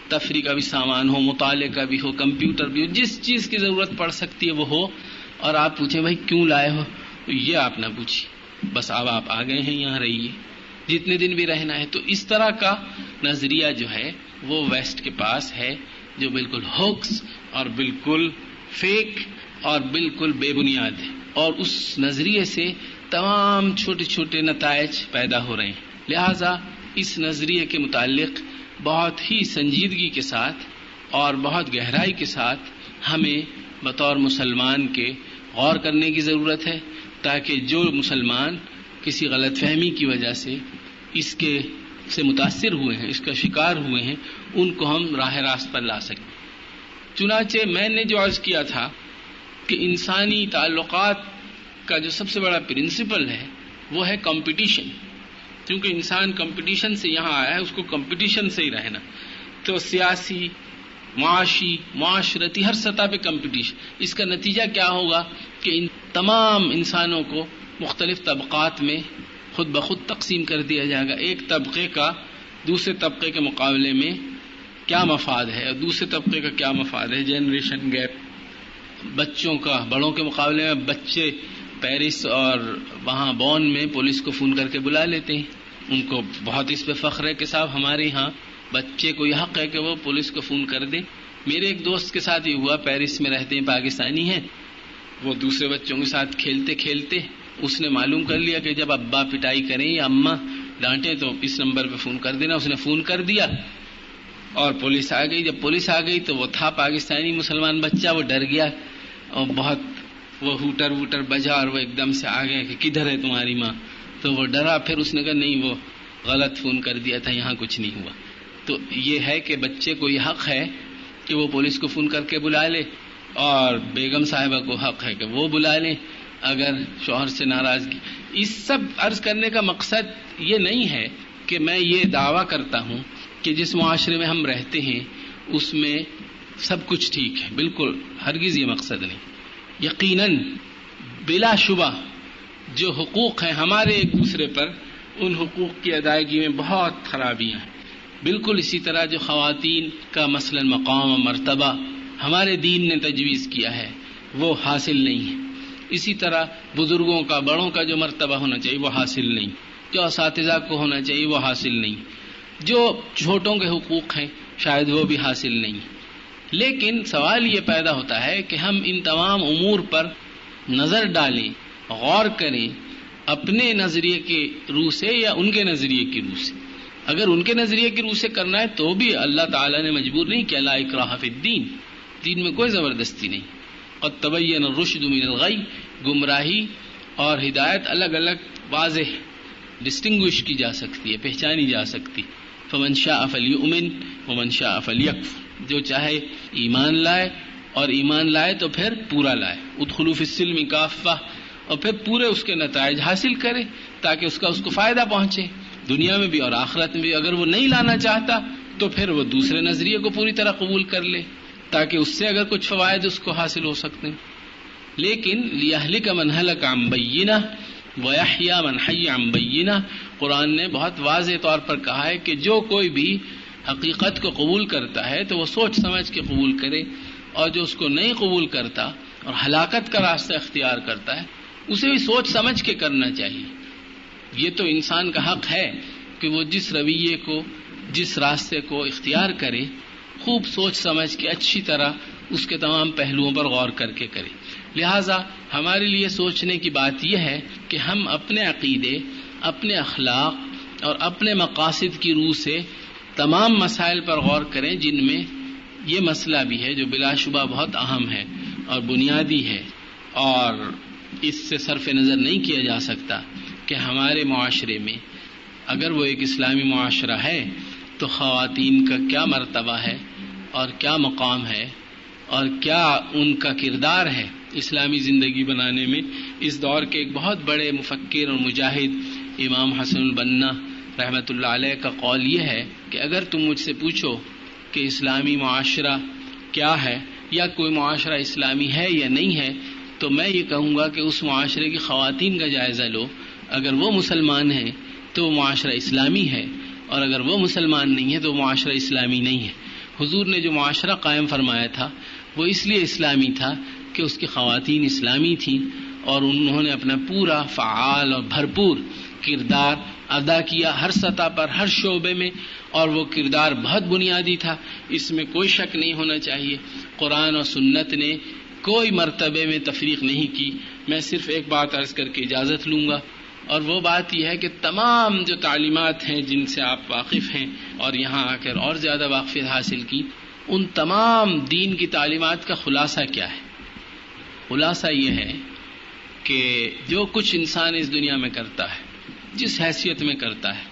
تفریح کا بھی سامان ہو، مطالعے کا بھی ہو، کمپیوٹر بھی ہو، جس چیز کی ضرورت پڑ سکتی ہے وہ ہو. اور آپ پوچھیں بھائی کیوں لائے ہو، تو یہ آپ نہ پوچھیے، بس اب آپ آ گئے ہیں یہاں رہیے جتنے دن بھی رہنا ہے. تو اس طرح کا نظریہ جو ہے وہ ویسٹ کے پاس ہے، جو بالکل ہوکس اور بالکل فیک اور بالکل بے بنیاد ہے. اور اس نظریے سے تمام چھوٹے چھوٹے نتائج پیدا ہو رہے ہیں. لہذا اس نظریے کے متعلق بہت ہی سنجیدگی کے ساتھ اور بہت گہرائی کے ساتھ ہمیں بطور مسلمان کے غور کرنے کی ضرورت ہے، تاکہ جو مسلمان کسی غلط فہمی کی وجہ سے اس کے سے متاثر ہوئے ہیں، اس کا شکار ہوئے ہیں، ان کو ہم راہ راست پر لا سکیں. چنانچہ میں نے جو عرض کیا تھا کہ انسانی تعلقات کا جو سب سے بڑا پرنسپل ہے وہ ہے کمپٹیشن. کیونکہ انسان کمپٹیشن سے یہاں آیا ہے، اس کو کمپٹیشن سے ہی رہنا. تو سیاسی، معاشی، معاشرتی ہر سطح پہ کمپٹیشن. اس کا نتیجہ کیا ہوگا کہ ان تمام انسانوں کو مختلف طبقات میں خود بخود تقسیم کر دیا جائے گا. ایک طبقے کا دوسرے طبقے کے مقابلے میں کیا مفاد ہے اور دوسرے طبقے کا کیا مفاد ہے. Generation gap. بچوں کا بڑوں کے مقابلے میں بچے پیرس اور وہاں بون میں پولیس کو فون کر کے بلا لیتے ہیں. ان کو بہت اس پہ فخر ہے کہ صاحب ہمارے ہاں بچے کو یہ حق ہے کہ وہ پولیس کو فون کر دے. میرے ایک دوست کے ساتھ یہ ہوا، پیرس میں رہتے ہیں، پاکستانی ہیں. وہ دوسرے بچوں کے ساتھ کھیلتے کھیلتے اس نے معلوم کر لیا کہ جب ابا پٹائی کریں یا اماں ڈانٹیں تو اس نمبر پہ فون کر دینا. اس نے فون کر دیا اور پولیس آ گئی. جب پولیس آ گئی تو وہ تھا پاکستانی مسلمان بچہ، وہ ڈر گیا اور بہت وہ ہوٹر ووٹر بجا اور وہ ایک دم سے آ گئے کہ کدھر ہے تمہاری ماں. تو وہ ڈرا. پھر اس نے کہا نہیں وہ غلط فون کر دیا تھا، یہاں کچھ نہیں ہوا. تو یہ ہے کہ بچے کو یہ حق ہے کہ وہ پولیس کو فون کر کے بلا لے، اور بیگم صاحبہ کو حق ہے کہ وہ بلا لیں اگر شوہر سے ناراضگی. اس سب عرض کرنے کا مقصد یہ نہیں ہے کہ میں یہ دعویٰ کرتا ہوں کہ جس معاشرے میں ہم رہتے ہیں اس میں سب کچھ ٹھیک ہے. بالکل ہرگز یہ مقصد نہیں. یقیناً بلا شبہ جو حقوق ہیں ہمارے ایک دوسرے پر، ان حقوق کی ادائیگی میں بہت خرابیاں ہیں. بالکل اسی طرح جو خواتین کا مثلا مقام و مرتبہ ہمارے دین نے تجویز کیا ہے وہ حاصل نہیں ہے. اسی طرح بزرگوں کا، بڑوں کا جو مرتبہ ہونا چاہیے وہ حاصل نہیں. جو اساتذہ کو ہونا چاہیے وہ حاصل نہیں. جو چھوٹوں کے حقوق ہیں شاید وہ بھی حاصل نہیں. لیکن سوال یہ پیدا ہوتا ہے کہ ہم ان تمام امور پر نظر ڈالیں، غور کریں، اپنے نظریے کے روح سے یا ان کے نظریے کی روح سے. اگر ان کے نظریے کی روح سے کرنا ہے تو بھی اللہ تعالیٰ نے مجبور نہیں کیا. لا اکراہ فی الدین، دین میں کوئی زبردستی نہیں. قد تبین الرشد من الغی، گمراہی اور ہدایت الگ الگ واضح ڈسٹنگوش کی جا سکتی ہے، پہچانی جا سکتی. فمن شاء فلیؤمن ومن شاء فلیکفر، جو چاہے ایمان لائے، اور ایمان لائے تو پھر پورا لائے. ادخلوا فی السلم کافہ، اور پھر پورے اس کے نتائج حاصل کرے تاکہ اس کو فائدہ پہنچے دنیا میں بھی اور آخرت میں بھی. اگر وہ نہیں لانا چاہتا تو پھر وہ دوسرے نظریے کو پوری طرح قبول کر لے تاکہ اس سے اگر کچھ فوائد اس کو حاصل ہو سکتے ہیں. لیکن لیہلک من ہلک عن بینہ ویحیی من حی عن بینہ، قرآن نے بہت واضح طور پر کہا ہے کہ جو کوئی بھی حقیقت کو قبول کرتا ہے تو وہ سوچ سمجھ کے قبول کرے، اور جو اس کو نہیں قبول کرتا اور ہلاکت کا راستہ اختیار کرتا ہے اسے بھی سوچ سمجھ کے کرنا چاہیے۔ یہ تو انسان کا حق ہے کہ وہ جس رویے کو، جس راستے کو اختیار کرے خوب سوچ سمجھ کے اچھی طرح اس کے تمام پہلوؤں پر غور کر کے کرے۔ لہٰذا ہمارے لیے سوچنے کی بات یہ ہے کہ ہم اپنے عقیدے، اپنے اخلاق اور اپنے مقاصد کی روح سے تمام مسائل پر غور کریں، جن میں یہ مسئلہ بھی ہے جو بلا شبہ بہت اہم ہے اور بنیادی ہے، اور اس سے صرف نظر نہیں کیا جا سکتا کہ ہمارے معاشرے میں اگر وہ ایک اسلامی معاشرہ ہے تو خواتین کا کیا مرتبہ ہے اور کیا مقام ہے اور کیا ان کا کردار ہے اسلامی زندگی بنانے میں۔ اس دور کے ایک بہت بڑے مفکر اور مجاہد امام حسن البنا رحمۃ اللہ علیہ کا قول یہ ہے کہ اگر تم مجھ سے پوچھو کہ اسلامی معاشرہ کیا ہے یا کوئی معاشرہ اسلامی ہے یا نہیں ہے، تو میں یہ کہوں گا کہ اس معاشرے کی خواتین کا جائزہ لو، اگر وہ مسلمان ہیں تو وہ معاشرہ اسلامی ہے، اور اگر وہ مسلمان نہیں ہے تو وہ معاشرہ اسلامی نہیں ہے۔ حضور نے جو معاشرہ قائم فرمایا تھا وہ اس لیے اسلامی تھا کہ اس کی خواتین اسلامی تھیں، اور انہوں نے اپنا پورا فعال اور بھرپور کردار ادا کیا ہر سطح پر، ہر شعبے میں، اور وہ کردار بہت بنیادی تھا، اس میں کوئی شک نہیں ہونا چاہیے۔ قرآن اور سنت نے کوئی مرتبے میں تفریق نہیں کی۔ میں صرف ایک بات عرض کر کے اجازت لوں گا، اور وہ بات یہ ہے کہ تمام جو تعلیمات ہیں جن سے آپ واقف ہیں اور یہاں آ کر اور زیادہ واقفیت حاصل کی، ان تمام دین کی تعلیمات کا خلاصہ کیا ہے؟ خلاصہ یہ ہے کہ جو کچھ انسان اس دنیا میں کرتا ہے، جس حیثیت میں کرتا ہے،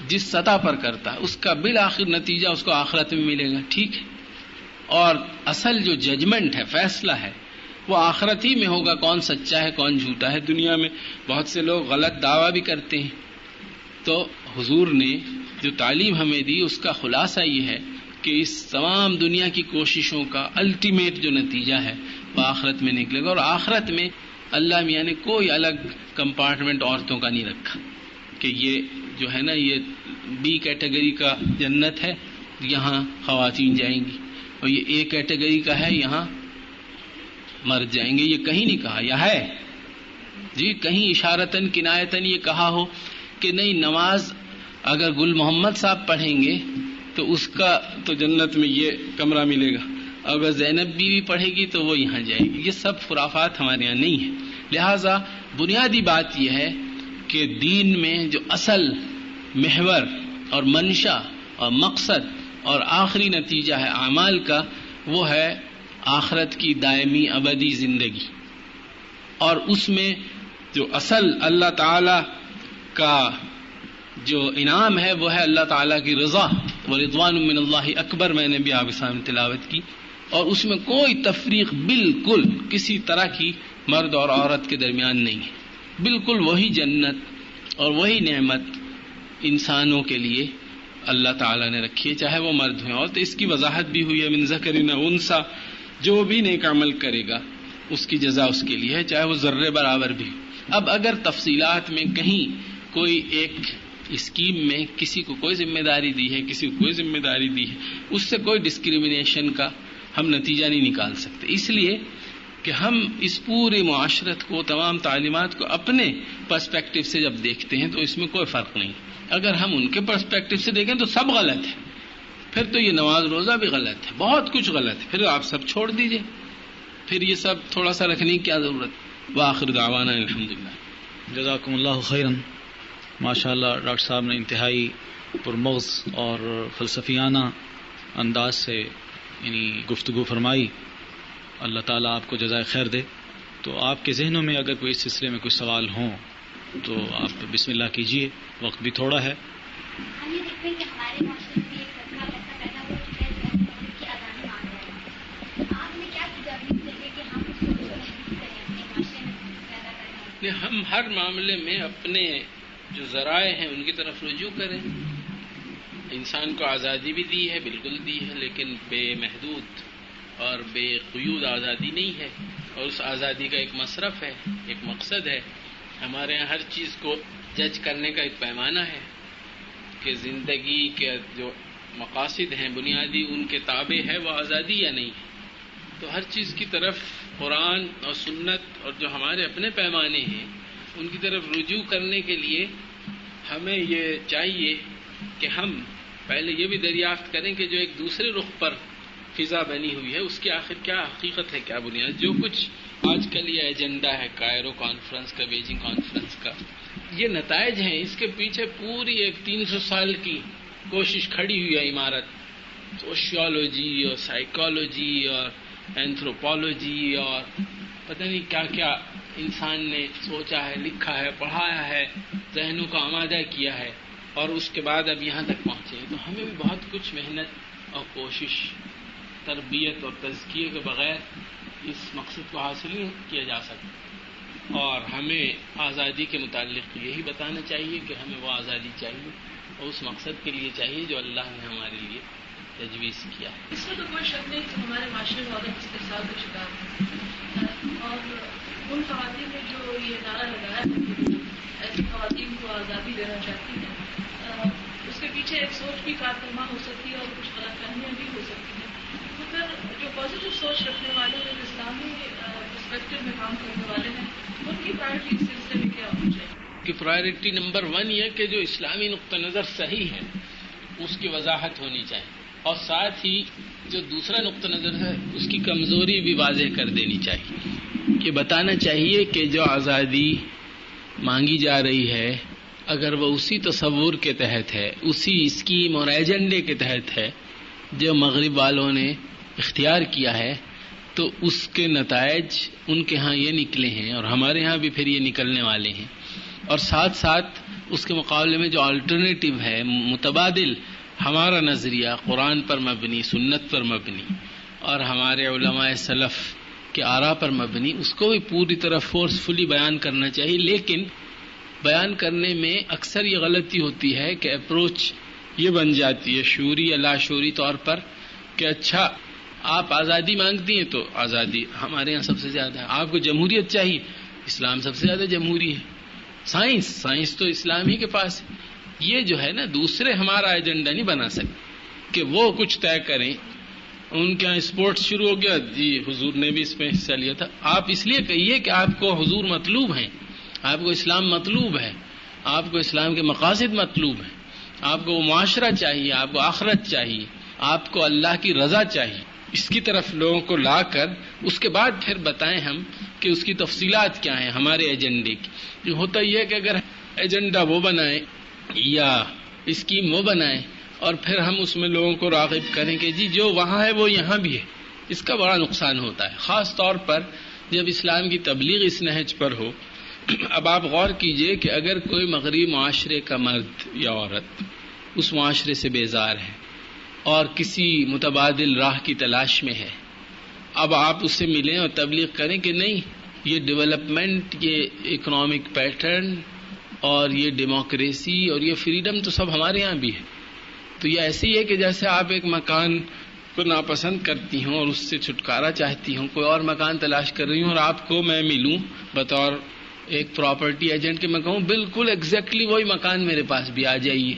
جس سطح پر کرتا ہے، اس کا بالآخر نتیجہ اس کو آخرت میں ملے گا، ٹھیک ہے؟ اور اصل جو ججمنٹ ہے، فیصلہ ہے، وہ آخرت ہی میں ہوگا، کون سچا ہے کون جھوٹا ہے۔ دنیا میں بہت سے لوگ غلط دعویٰ بھی کرتے ہیں، تو حضور نے جو تعلیم ہمیں دی اس کا خلاصہ یہ ہے کہ اس تمام دنیا کی کوششوں کا الٹیمیٹ جو نتیجہ ہے وہ آخرت میں نکلے گا، اور آخرت میں اللہ میاں نے کوئی الگ کمپارٹمنٹ عورتوں کا نہیں رکھا کہ یہ جو ہے نا یہ بی کیٹیگری کا جنت ہے، یہاں خواتین جائیں گی، اور یہ اے کیٹیگری کا ہے، یہاں مرد جائیں گے، یہ کہیں نہیں کہا۔ یا ہے جی کہیں اشارتاً کنایتاً یہ کہا ہو کہ نہیں نماز اگر گل محمد صاحب پڑھیں گے تو اس کا تو جنت میں یہ کمرہ ملے گا، اگر زینب بیوی پڑھے گی تو وہ یہاں جائے گی۔ یہ سب خرافات ہمارے یہاں نہیں ہے۔ لہٰذا بنیادی بات یہ ہے کہ دین میں جو اصل محور اور منشا اور مقصد اور آخری نتیجہ ہے اعمال کا، وہ ہے آخرت کی دائمی ابدی زندگی، اور اس میں جو اصل اللہ تعالی کا جو انعام ہے وہ ہے اللہ تعالیٰ کی رضا، ورضوان من اللہ اکبر، میں نے بھی آپ کے سامنے تلاوت کی، اور اس میں کوئی تفریق بالکل کسی طرح کی مرد اور عورت کے درمیان نہیں ہے، بالکل وہی جنت اور وہی نعمت انسانوں کے لیے اللہ تعالیٰ نے رکھی ہے، چاہے وہ مرد ہیں۔ اور تو اس کی وضاحت بھی ہوئی ہے، من ذکر و انثی، جو بھی نیک عمل کرے گا اس کی جزا اس کے لیے ہے، چاہے وہ ذرے برابر بھی۔ اب اگر تفصیلات میں کہیں کوئی ایک اسکیم میں کسی کو کوئی ذمہ داری دی ہے، کسی کو کوئی ذمہ داری دی ہے، اس سے کوئی ڈسکریمنیشن کا ہم نتیجہ نہیں نکال سکتے، اس لیے کہ ہم اس پورے معاشرت کو، تمام تعلیمات کو اپنے پرسپیکٹو سے جب دیکھتے ہیں تو اس میں کوئی فرق نہیں۔ اگر ہم ان کے پرسپیکٹو سے دیکھیں تو سب غلط ہے، پھر تو یہ نماز روزہ بھی غلط ہے، بہت کچھ غلط ہے، پھر آپ سب چھوڑ دیجئے، پھر یہ سب تھوڑا سا رکھنے کی کیا ضرورت۔ وآخر دعوانا الحمدللہ۔ جزاکم اللہ خیرا۔ ماشاء اللہ ڈاکٹر صاحب نے انتہائی پرمغز اور فلسفیانہ انداز سے گفتگو فرمائی، اللہ تعالیٰ آپ کو جزائے خیر دے۔ تو آپ کے ذہنوں میں اگر کوئی اس سلسلے میں کوئی سوال ہوں تو آپ بسم اللہ کیجئے، وقت بھی تھوڑا ہے۔ ہم یہ دیکھتے ہیں کہ ہمارے معاشرے میں ایک فیصلہ پیدا ہو چکا ہے کہ اذان مانگ رہے ہیں، آپ نے کیا تجاویز دیں گے کہ ہم اس کو محدود کریں اپنے معاشرے میں پیدا کریں؟ ہم ہر معاملے میں اپنے جو ذرائع ہیں ان کی طرف رجوع کریں۔ انسان کو آزادی بھی دی ہے، بالکل دی ہے، لیکن بے محدود اور بے قیود آزادی نہیں ہے۔ اور اس آزادی کا ایک مصرف ہے، ایک مقصد ہے. ہمارے یہاں ہر چیز کو جج کرنے کا ایک پیمانہ ہے کہ زندگی کے جو مقاصد ہیں بنیادی ان کے تابع ہے وہ آزادی یا نہیں. تو ہر چیز کی طرف قرآن اور سنت اور جو ہمارے اپنے پیمانے ہیں ان کی طرف رجوع کرنے کے لیے ہمیں یہ چاہیے کہ ہم پہلے یہ بھی دریافت کریں کہ جو ایک دوسرے رخ پر فضا بنی ہوئی ہے اس کی آخر کیا حقیقت ہے، کیا بنیاد. جو کچھ آج کل یہ ایجنڈا ہے کائرو کانفرنس کا، بیجنگ کانفرنس کا، یہ نتائج ہیں. اس کے پیچھے پوری ایک 300 سال کی کوشش کھڑی ہوئی ہے عمارت. سوشیولوجی اور سائیکالوجی اور اینتھروپولوجی اور پتہ نہیں کیا کیا انسان نے سوچا ہے، لکھا ہے، پڑھایا ہے، ذہنوں کو آمادہ کیا ہے اور اس کے بعد اب یہاں تک پہنچے. تو ہمیں بھی بہت کچھ محنت اور کوشش، تربیت اور تزکیے کے بغیر اس مقصد کو حاصل نہیں کیا جا سکتا. اور ہمیں آزادی کے متعلق یہی بتانا چاہیے کہ ہمیں وہ آزادی چاہیے اور اس مقصد کے لیے چاہیے جو اللہ نے ہمارے لیے تجویز کیا ہے. اس میں تو کوئی شک نہیں کہ ہمارے معاشرے میں عورت استحصال کا شکار ہے، اور ان خواتین نے جو یہ نعرہ لگایا ہے کہ ایسی خواتین کو آزادی دینا چاہتی ہیں، اس کے پیچھے ایک سوچ بھی کارفرما ہو سکتی ہے اور کچھ غلط فہمیاں بھی ہو سکتی ہیں. تو پھر جو پازیٹیو سوچ رکھنے والے ہیں، اسلامی پرسپیکٹو میں کام کرنے والے ہیں، ان کی پرائرٹی اس سلسلے میں کیا ہونی چاہیے؟ کہ پرائرٹی نمبر 1 یہ کہ جو اسلامی نقطہ نظر صحیح ہے اس کی وضاحت ہونی چاہیے، اور ساتھ ہی جو دوسرا نقطہ نظر ہے اس کی کمزوری بھی واضح کر دینی چاہیے. کہ بتانا چاہیے کہ جو آزادی مانگی جا رہی ہے اگر وہ اسی تصور کے تحت ہے، اسی اسکیم اور ایجنڈے کے تحت ہے جو مغرب والوں نے اختیار کیا ہے، تو اس کے نتائج ان کے ہاں یہ نکلے ہیں اور ہمارے ہاں بھی پھر یہ نکلنے والے ہیں. اور ساتھ ساتھ اس کے مقابلے میں جو الٹرنیٹو ہے، متبادل ہمارا نظریہ قرآن پر مبنی، سنت پر مبنی اور ہمارے علماء سلف کے آراء پر مبنی، اس کو بھی پوری طرح فورسفلی بیان کرنا چاہیے. لیکن بیان کرنے میں اکثر یہ غلطی ہوتی ہے کہ اپروچ یہ بن جاتی ہے شعوری یا لاشعوری طور پر کہ اچھا آپ آزادی مانگتی ہیں تو آزادی ہمارے یہاں سب سے زیادہ ہے، آپ کو جمہوریت چاہیے، اسلام سب سے زیادہ جمہوری ہے. سائنس تو اسلام ہی کے پاس ہے. یہ جو ہے نا دوسرے ہمارا ایجنڈا نہیں بنا سکتے کہ وہ کچھ طے کریں. ان کے یہاں اسپورٹس شروع ہو گیا، جی حضور نے بھی اس میں حصہ لیا تھا. آپ اس لیے کہیے کہ آپ کو حضور مطلوب ہیں، آپ کو اسلام مطلوب ہے، آپ کو اسلام کے مقاصد مطلوب ہیں، آپ کو وہ معاشرہ چاہیے، آپ کو آخرت چاہیے، آپ کو اللہ کی رضا چاہیے. اس کی طرف لوگوں کو لا کر اس کے بعد پھر بتائیں ہم کہ اس کی تفصیلات کیا ہیں ہمارے ایجنڈے کی. یہ ہوتا ہی ہے کہ اگر ایجنڈا وہ بنائیں یا اسکیم وہ بنائیں اور پھر ہم اس میں لوگوں کو راغب کریں کہ جی جو وہاں ہے وہ یہاں بھی ہے، اس کا بڑا نقصان ہوتا ہے، خاص طور پر جب اسلام کی تبلیغ اس نہج پر ہو. اب آپ غور کیجئے کہ اگر کوئی مغربی معاشرے کا مرد یا عورت اس معاشرے سے بیزار ہے اور کسی متبادل راہ کی تلاش میں ہے، اب آپ اس سے ملیں اور تبلیغ کریں کہ نہیں یہ ڈیولپمنٹ، یہ اکنامک پیٹرن اور یہ ڈیموکریسی اور یہ فریڈم تو سب ہمارے یہاں بھی ہے. تو یہ ایسی ہے کہ جیسے آپ ایک مکان کو ناپسند کرتی ہوں اور اس سے چھٹکارا چاہتی ہوں، کوئی اور مکان تلاش کر رہی ہوں اور آپ کو میں ملوں بطور ایک پراپرٹی ایجنٹ کے، میں کہوں بالکل ایگزیکٹلی وہی مکان میرے پاس بھی آ جائیے،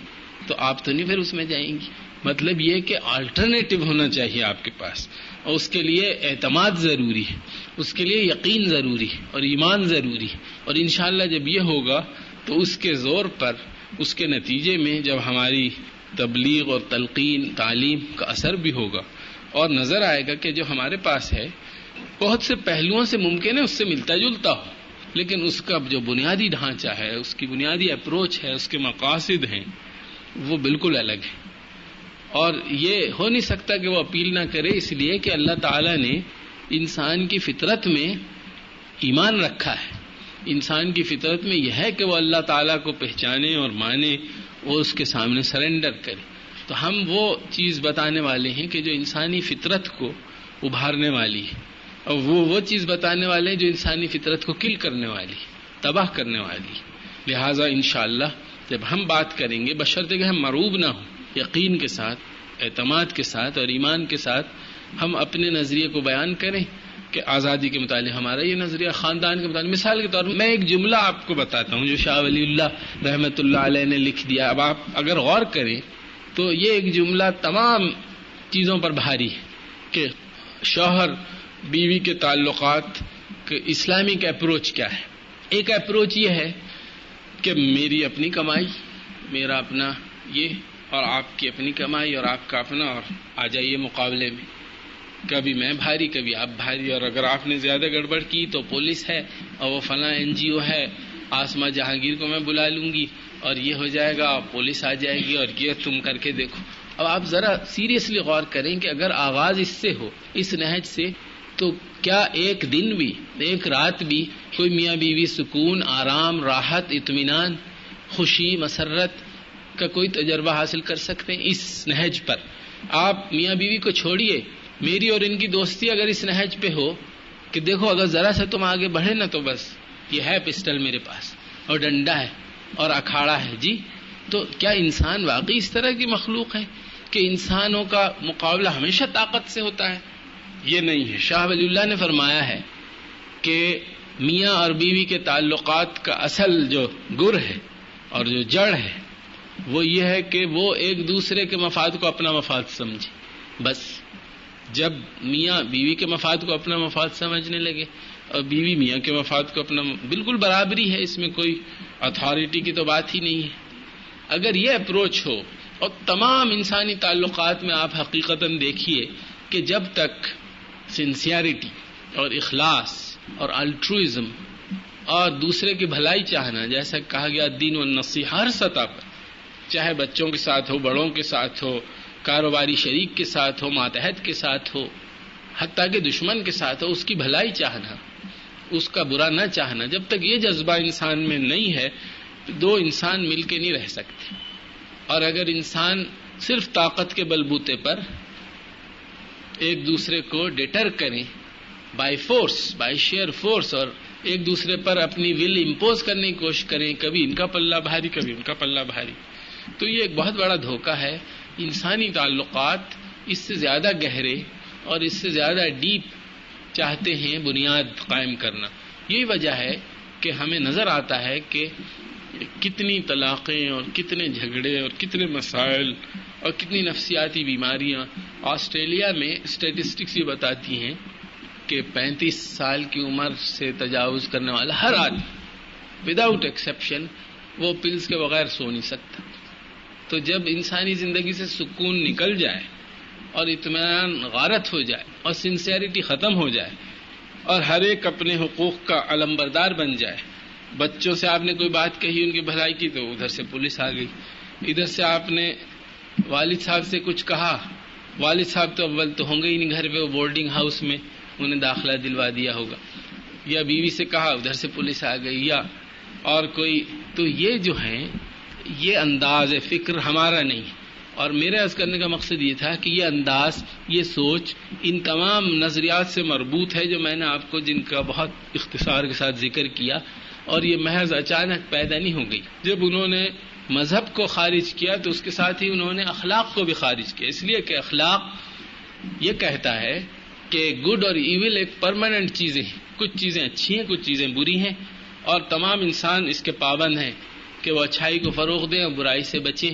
تو آپ تو نہیں پھر اس میں جائیں گی. مطلب یہ کہ آلٹرنیٹو ہونا چاہیے آپ کے پاس، اور اس کے لیے اعتماد ضروری ہے، اس کے لیے یقین ضروری ہے اور ایمان ضروری ہے. اور انشاءاللہ جب یہ ہوگا تو اس کے زور پر، اس کے نتیجے میں جب ہماری تبلیغ اور تلقین تعلیم کا اثر بھی ہوگا اور نظر آئے گا کہ جو ہمارے پاس ہے بہت سے پہلوؤں سے ممکن ہے اس سے ملتا جلتا ہو، لیکن اس کا جو بنیادی ڈھانچہ ہے، اس کی بنیادی اپروچ ہے، اس کے مقاصد ہیں، وہ بالکل الگ ہے. اور یہ ہو نہیں سکتا کہ وہ اپیل نہ کرے، اس لیے کہ اللہ تعالیٰ نے انسان کی فطرت میں ایمان رکھا ہے. انسان کی فطرت میں یہ ہے کہ وہ اللہ تعالیٰ کو پہچانے اور مانے اور اس کے سامنے سرنڈر کرے. تو ہم وہ چیز بتانے والے ہیں کہ جو انسانی فطرت کو ابھارنے والی ہے، اور وہ چیز بتانے والے ہیں جو انسانی فطرت کو کل کرنے والی، تباہ کرنے والی. لہٰذا انشاءاللہ جب ہم بات کریں گے بشرطے کہ ہم مروب نہ ہوں، یقین کے ساتھ، اعتماد کے ساتھ اور ایمان کے ساتھ ہم اپنے نظریے کو بیان کریں کہ آزادی کے متعلق ہمارا یہ نظریہ، خاندان کے متعلق. مثال کے طور پر میں ایک جملہ آپ کو بتاتا ہوں جو شاہ ولی اللہ رحمۃ اللہ علیہ نے لکھ دیا. اب آپ اگر غور کریں تو یہ ایک جملہ تمام چیزوں پر بھاری ہے کہ شوہر بیوی کے تعلقات کہ اسلامک اپروچ کیا ہے. ایک اپروچ یہ ہے کہ میری اپنی کمائی، میرا اپنا یہ، اور آپ کی اپنی کمائی اور آپ کا اپنا، اور آ جائیے مقابلے میں، کبھی میں بھاری کبھی آپ بھاری، اور اگر آپ نے زیادہ گڑبڑ کی تو پولیس ہے اور وہ فلاں NGO ہے، آسما جہانگیر کو میں بلا لوں گی اور یہ ہو جائے گا اور پولیس آ جائے گی اور یہ تم کر کے دیکھو. اب آپ ذرا سیریسلی غور کریں کہ اگر آغاز اس سے ہو، اس نہج سے، تو کیا ایک دن بھی، ایک رات بھی کوئی میاں بیوی سکون، آرام، راحت، اطمینان، خوشی، مسرت کا کوئی تجربہ حاصل کر سکتے ہیں اس نہج پر؟ آپ میاں بیوی کو چھوڑیے، میری اور ان کی دوستی اگر اس نہج پہ ہو کہ دیکھو اگر ذرا سے تم آگے بڑھے نا تو بس یہ ہے پسٹل میرے پاس اور ڈنڈا ہے اور اکھاڑا ہے جی، تو کیا انسان واقعی اس طرح کی مخلوق ہے کہ انسانوں کا مقابلہ ہمیشہ طاقت سے ہوتا ہے؟ یہ نہیں ہے. شاہ ولی اللہ نے فرمایا ہے کہ میاں اور بیوی کے تعلقات کا اصل جو گر ہے اور جو جڑ ہے وہ یہ ہے کہ وہ ایک دوسرے کے مفاد کو اپنا مفاد سمجھے. بس جب میاں بیوی کے مفاد کو اپنا مفاد سمجھنے لگے اور بیوی میاں کے مفاد کو اپنا، بالکل برابری ہے، اس میں کوئی اتھارٹی کی تو بات ہی نہیں ہے. اگر یہ اپروچ ہو، اور تمام انسانی تعلقات میں آپ حقیقتاً دیکھیے کہ جب تک سنسیئرٹی اور اخلاص اور الٹروئزم اور دوسرے کی بھلائی چاہنا، جیسا کہا گیا دین و نصیحہ، ہر سطح پر، چاہے بچوں کے ساتھ ہو، بڑوں کے ساتھ ہو، کاروباری شریک کے ساتھ ہو، ماتحت کے ساتھ ہو، حتیٰ کہ دشمن کے ساتھ ہو، اس کی بھلائی چاہنا، اس کا برا نہ چاہنا، جب تک یہ جذبہ انسان میں نہیں ہے تو دو انسان مل کے نہیں رہ سکتے. اور اگر انسان صرف طاقت کے بلبوتے پر ایک دوسرے کو ڈیٹر کریں by force, by share force, اور ایک دوسرے پر اپنی ول امپوز کرنے کی کوشش کریں، کبھی ان کا پلہ بھاری کبھی ان کا پلہ بھاری، تو یہ ایک بہت بڑا دھوکہ ہے. انسانی تعلقات اس سے زیادہ گہرے اور اس سے زیادہ ڈیپ چاہتے ہیں بنیاد قائم کرنا. یہی وجہ ہے کہ ہمیں نظر آتا ہے کہ کتنی طلاقیں اور کتنے جھگڑے اور کتنے مسائل اور کتنی نفسیاتی بیماریاں. آسٹریلیا میں اسٹیٹسٹکس یہ بتاتی ہیں کہ 35 سال کی عمر سے تجاوز کرنے والا ہر آدمی وداؤٹ ایکسیپشن وہ پلز کے بغیر سو نہیں سکتا. تو جب انسانی زندگی سے سکون نکل جائے اور اطمینان غارت ہو جائے اور سنسیئرٹی ختم ہو جائے اور ہر ایک اپنے حقوق کا علمبردار بن جائے، بچوں سے آپ نے کوئی بات کہی، ان کی بھلائی کی، تو ادھر سے پولیس آ گئی. ادھر سے آپ نے والد صاحب سے کچھ کہا، والد صاحب تو اول تو ہوں گے ہی نہیں گھر پہ، وہ بورڈنگ ہاؤس میں انہیں داخلہ دلوا دیا ہوگا. یا بیوی سے کہا، ادھر سے پولیس آ گئی، یا اور کوئی. تو یہ جو ہیں یہ انداز فکر ہمارا نہیں. اور میرے عرض کرنے کا مقصد یہ تھا کہ یہ انداز، یہ سوچ ان تمام نظریات سے مربوط ہے جو میں نے آپ کو جن کا بہت اختصار کے ساتھ ذکر کیا، اور یہ محض اچانک پیدا نہیں ہو گئی. جب انہوں نے مذہب کو خارج کیا تو اس کے ساتھ ہی انہوں نے اخلاق کو بھی خارج کیا، اس لیے کہ اخلاق یہ کہتا ہے کہ گڈ اور ایول ایک پرماننٹ چیزیں ہیں، کچھ چیزیں اچھی ہیں کچھ چیزیں بری ہیں، اور تمام انسان اس کے پابند ہیں کہ وہ اچھائی کو فروغ دیں اور برائی سے بچیں.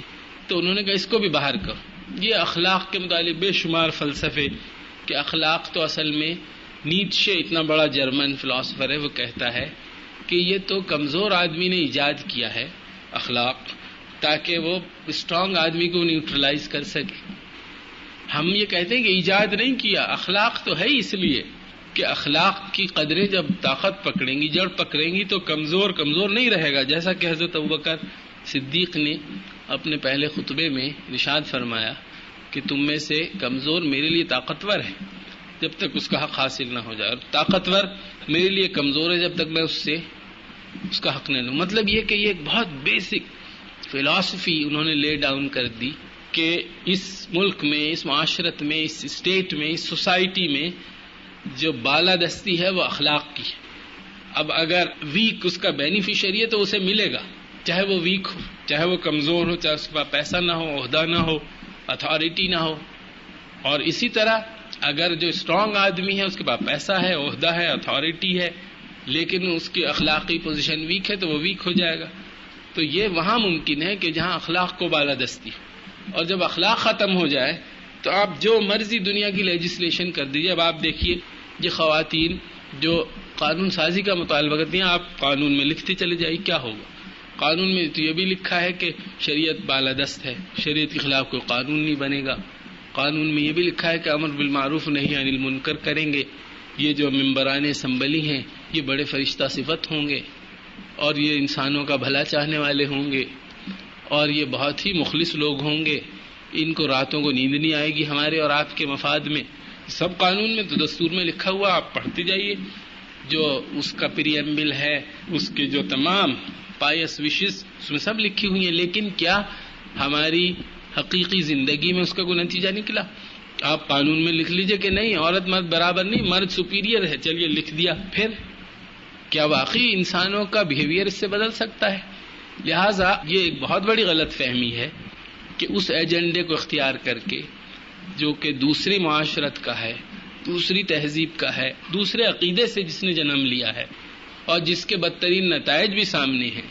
تو انہوں نے کہا اس کو بھی باہر کرو. یہ اخلاق کے متعلق بے شمار فلسفے کہ اخلاق تو اصل میں نیٹشے اتنا بڑا جرمن فلاسفر ہے، وہ کہتا ہے کہ یہ تو کمزور آدمی نے ایجاد کیا ہے اخلاق، تاکہ وہ اسٹرانگ آدمی کو نیوٹرلائز کر سکے. ہم یہ کہتے ہیں کہ ایجاد نہیں کیا، اخلاق تو ہے اس لیے کہ اخلاق کی قدریں جب طاقت پکڑیں گی، جڑ پکڑیں گی، تو کمزور نہیں رہے گا. جیسا کہ حضرت ابوبکر صدیق نے اپنے پہلے خطبے میں ارشاد فرمایا کہ تم میں سے کمزور میرے لیے طاقتور ہے جب تک اس کا حق حاصل نہ ہو جائے، اور طاقتور میرے لیے کمزور ہے جب تک میں اس کا حق نہ لوں. مطلب یہ کہ یہ ایک بہت بیسک فلاسفی انہوں نے لے ڈاؤن کر دی کہ اس ملک میں، اس معاشرت میں، اس اسٹیٹ میں، اس سوسائٹی میں جو بالادستی ہے وہ اخلاق کی ہے. اب اگر ویک اس کا بینیفیشری ہے تو اسے ملے گا، چاہے وہ ویک ہو، چاہے وہ کمزور ہو، چاہے اس کے پاس پیسہ نہ ہو، عہدہ نہ ہو، اتھارٹی نہ ہو. اور اسی طرح اگر جو اسٹرانگ آدمی ہے اس کے پاس پیسہ ہے، عہدہ ہے، اتھارٹی ہے، لیکن اس کی اخلاقی پوزیشن ویک ہے تو وہ ویک ہو جائے گا. تو یہ وہاں ممکن ہے کہ جہاں اخلاق کو بالادستی ہو، اور جب اخلاق ختم ہو جائے تو آپ جو مرضی دنیا کی لیجسلیشن کر دیجیے. اب آپ دیکھیے یہ خواتین جو قانون سازی کا مطالبہ کرتی ہیں، آپ قانون میں لکھتے چلے جائیے کیا ہوگا. قانون میں تو یہ بھی لکھا ہے کہ شریعت بالادست ہے، شریعت کے خلاف کوئی قانون نہیں بنے گا. قانون میں یہ بھی لکھا ہے کہ امر بالمعروف نہی عن المنکر کریں گے. یہ جو ممبران اسمبلی ہیں یہ بڑے فرشتہ صفت ہوں گے، اور یہ انسانوں کا بھلا چاہنے والے ہوں گے، اور یہ بہت ہی مخلص لوگ ہوں گے. ان کو راتوں کو نیند نہیں آئے گی ہمارے اور آپ کے مفاد میں. سب قانون میں تو دستور میں لکھا ہوا، آپ پڑھتے جائیے. جو اس کا پریمبل ہے، اس کے جو تمام پائس وشز اس میں سب لکھی ہوئی ہیں. لیکن کیا ہماری حقیقی زندگی میں اس کا کوئی نتیجہ نکلا؟ آپ قانون میں لکھ لیجئے کہ نہیں، عورت مرد برابر نہیں، مرد سپیریئر ہے، چلیے لکھ دیا. پھر کیا واقعی انسانوں کا بیہیویئر اس سے بدل سکتا ہے؟ لہٰذا یہ ایک بہت بڑی غلط فہمی ہے کہ اس ایجنڈے کو اختیار کر کے جو کہ دوسری معاشرت کا ہے، دوسری تہذیب کا ہے، دوسرے عقیدے سے جس نے جنم لیا ہے، اور جس کے بدترین نتائج بھی سامنے ہیں،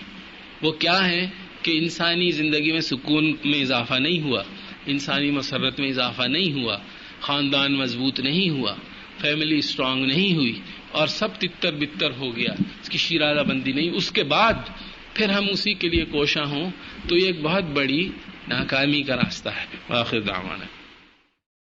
وہ کیا ہیں کہ انسانی زندگی میں سکون میں اضافہ نہیں ہوا، انسانی مسرت میں اضافہ نہیں ہوا، خاندان مضبوط نہیں ہوا، فیملی اسٹرانگ نہیں ہوئی، اور سب تتر بتر ہو گیا، اس کی شیرازہ بندی نہیں. اس کے بعد پھر ہم اسی کے لیے کوشاں ہوں تو یہ ایک بہت بڑی ناکامی کا راستہ ہے. آخر دعوانا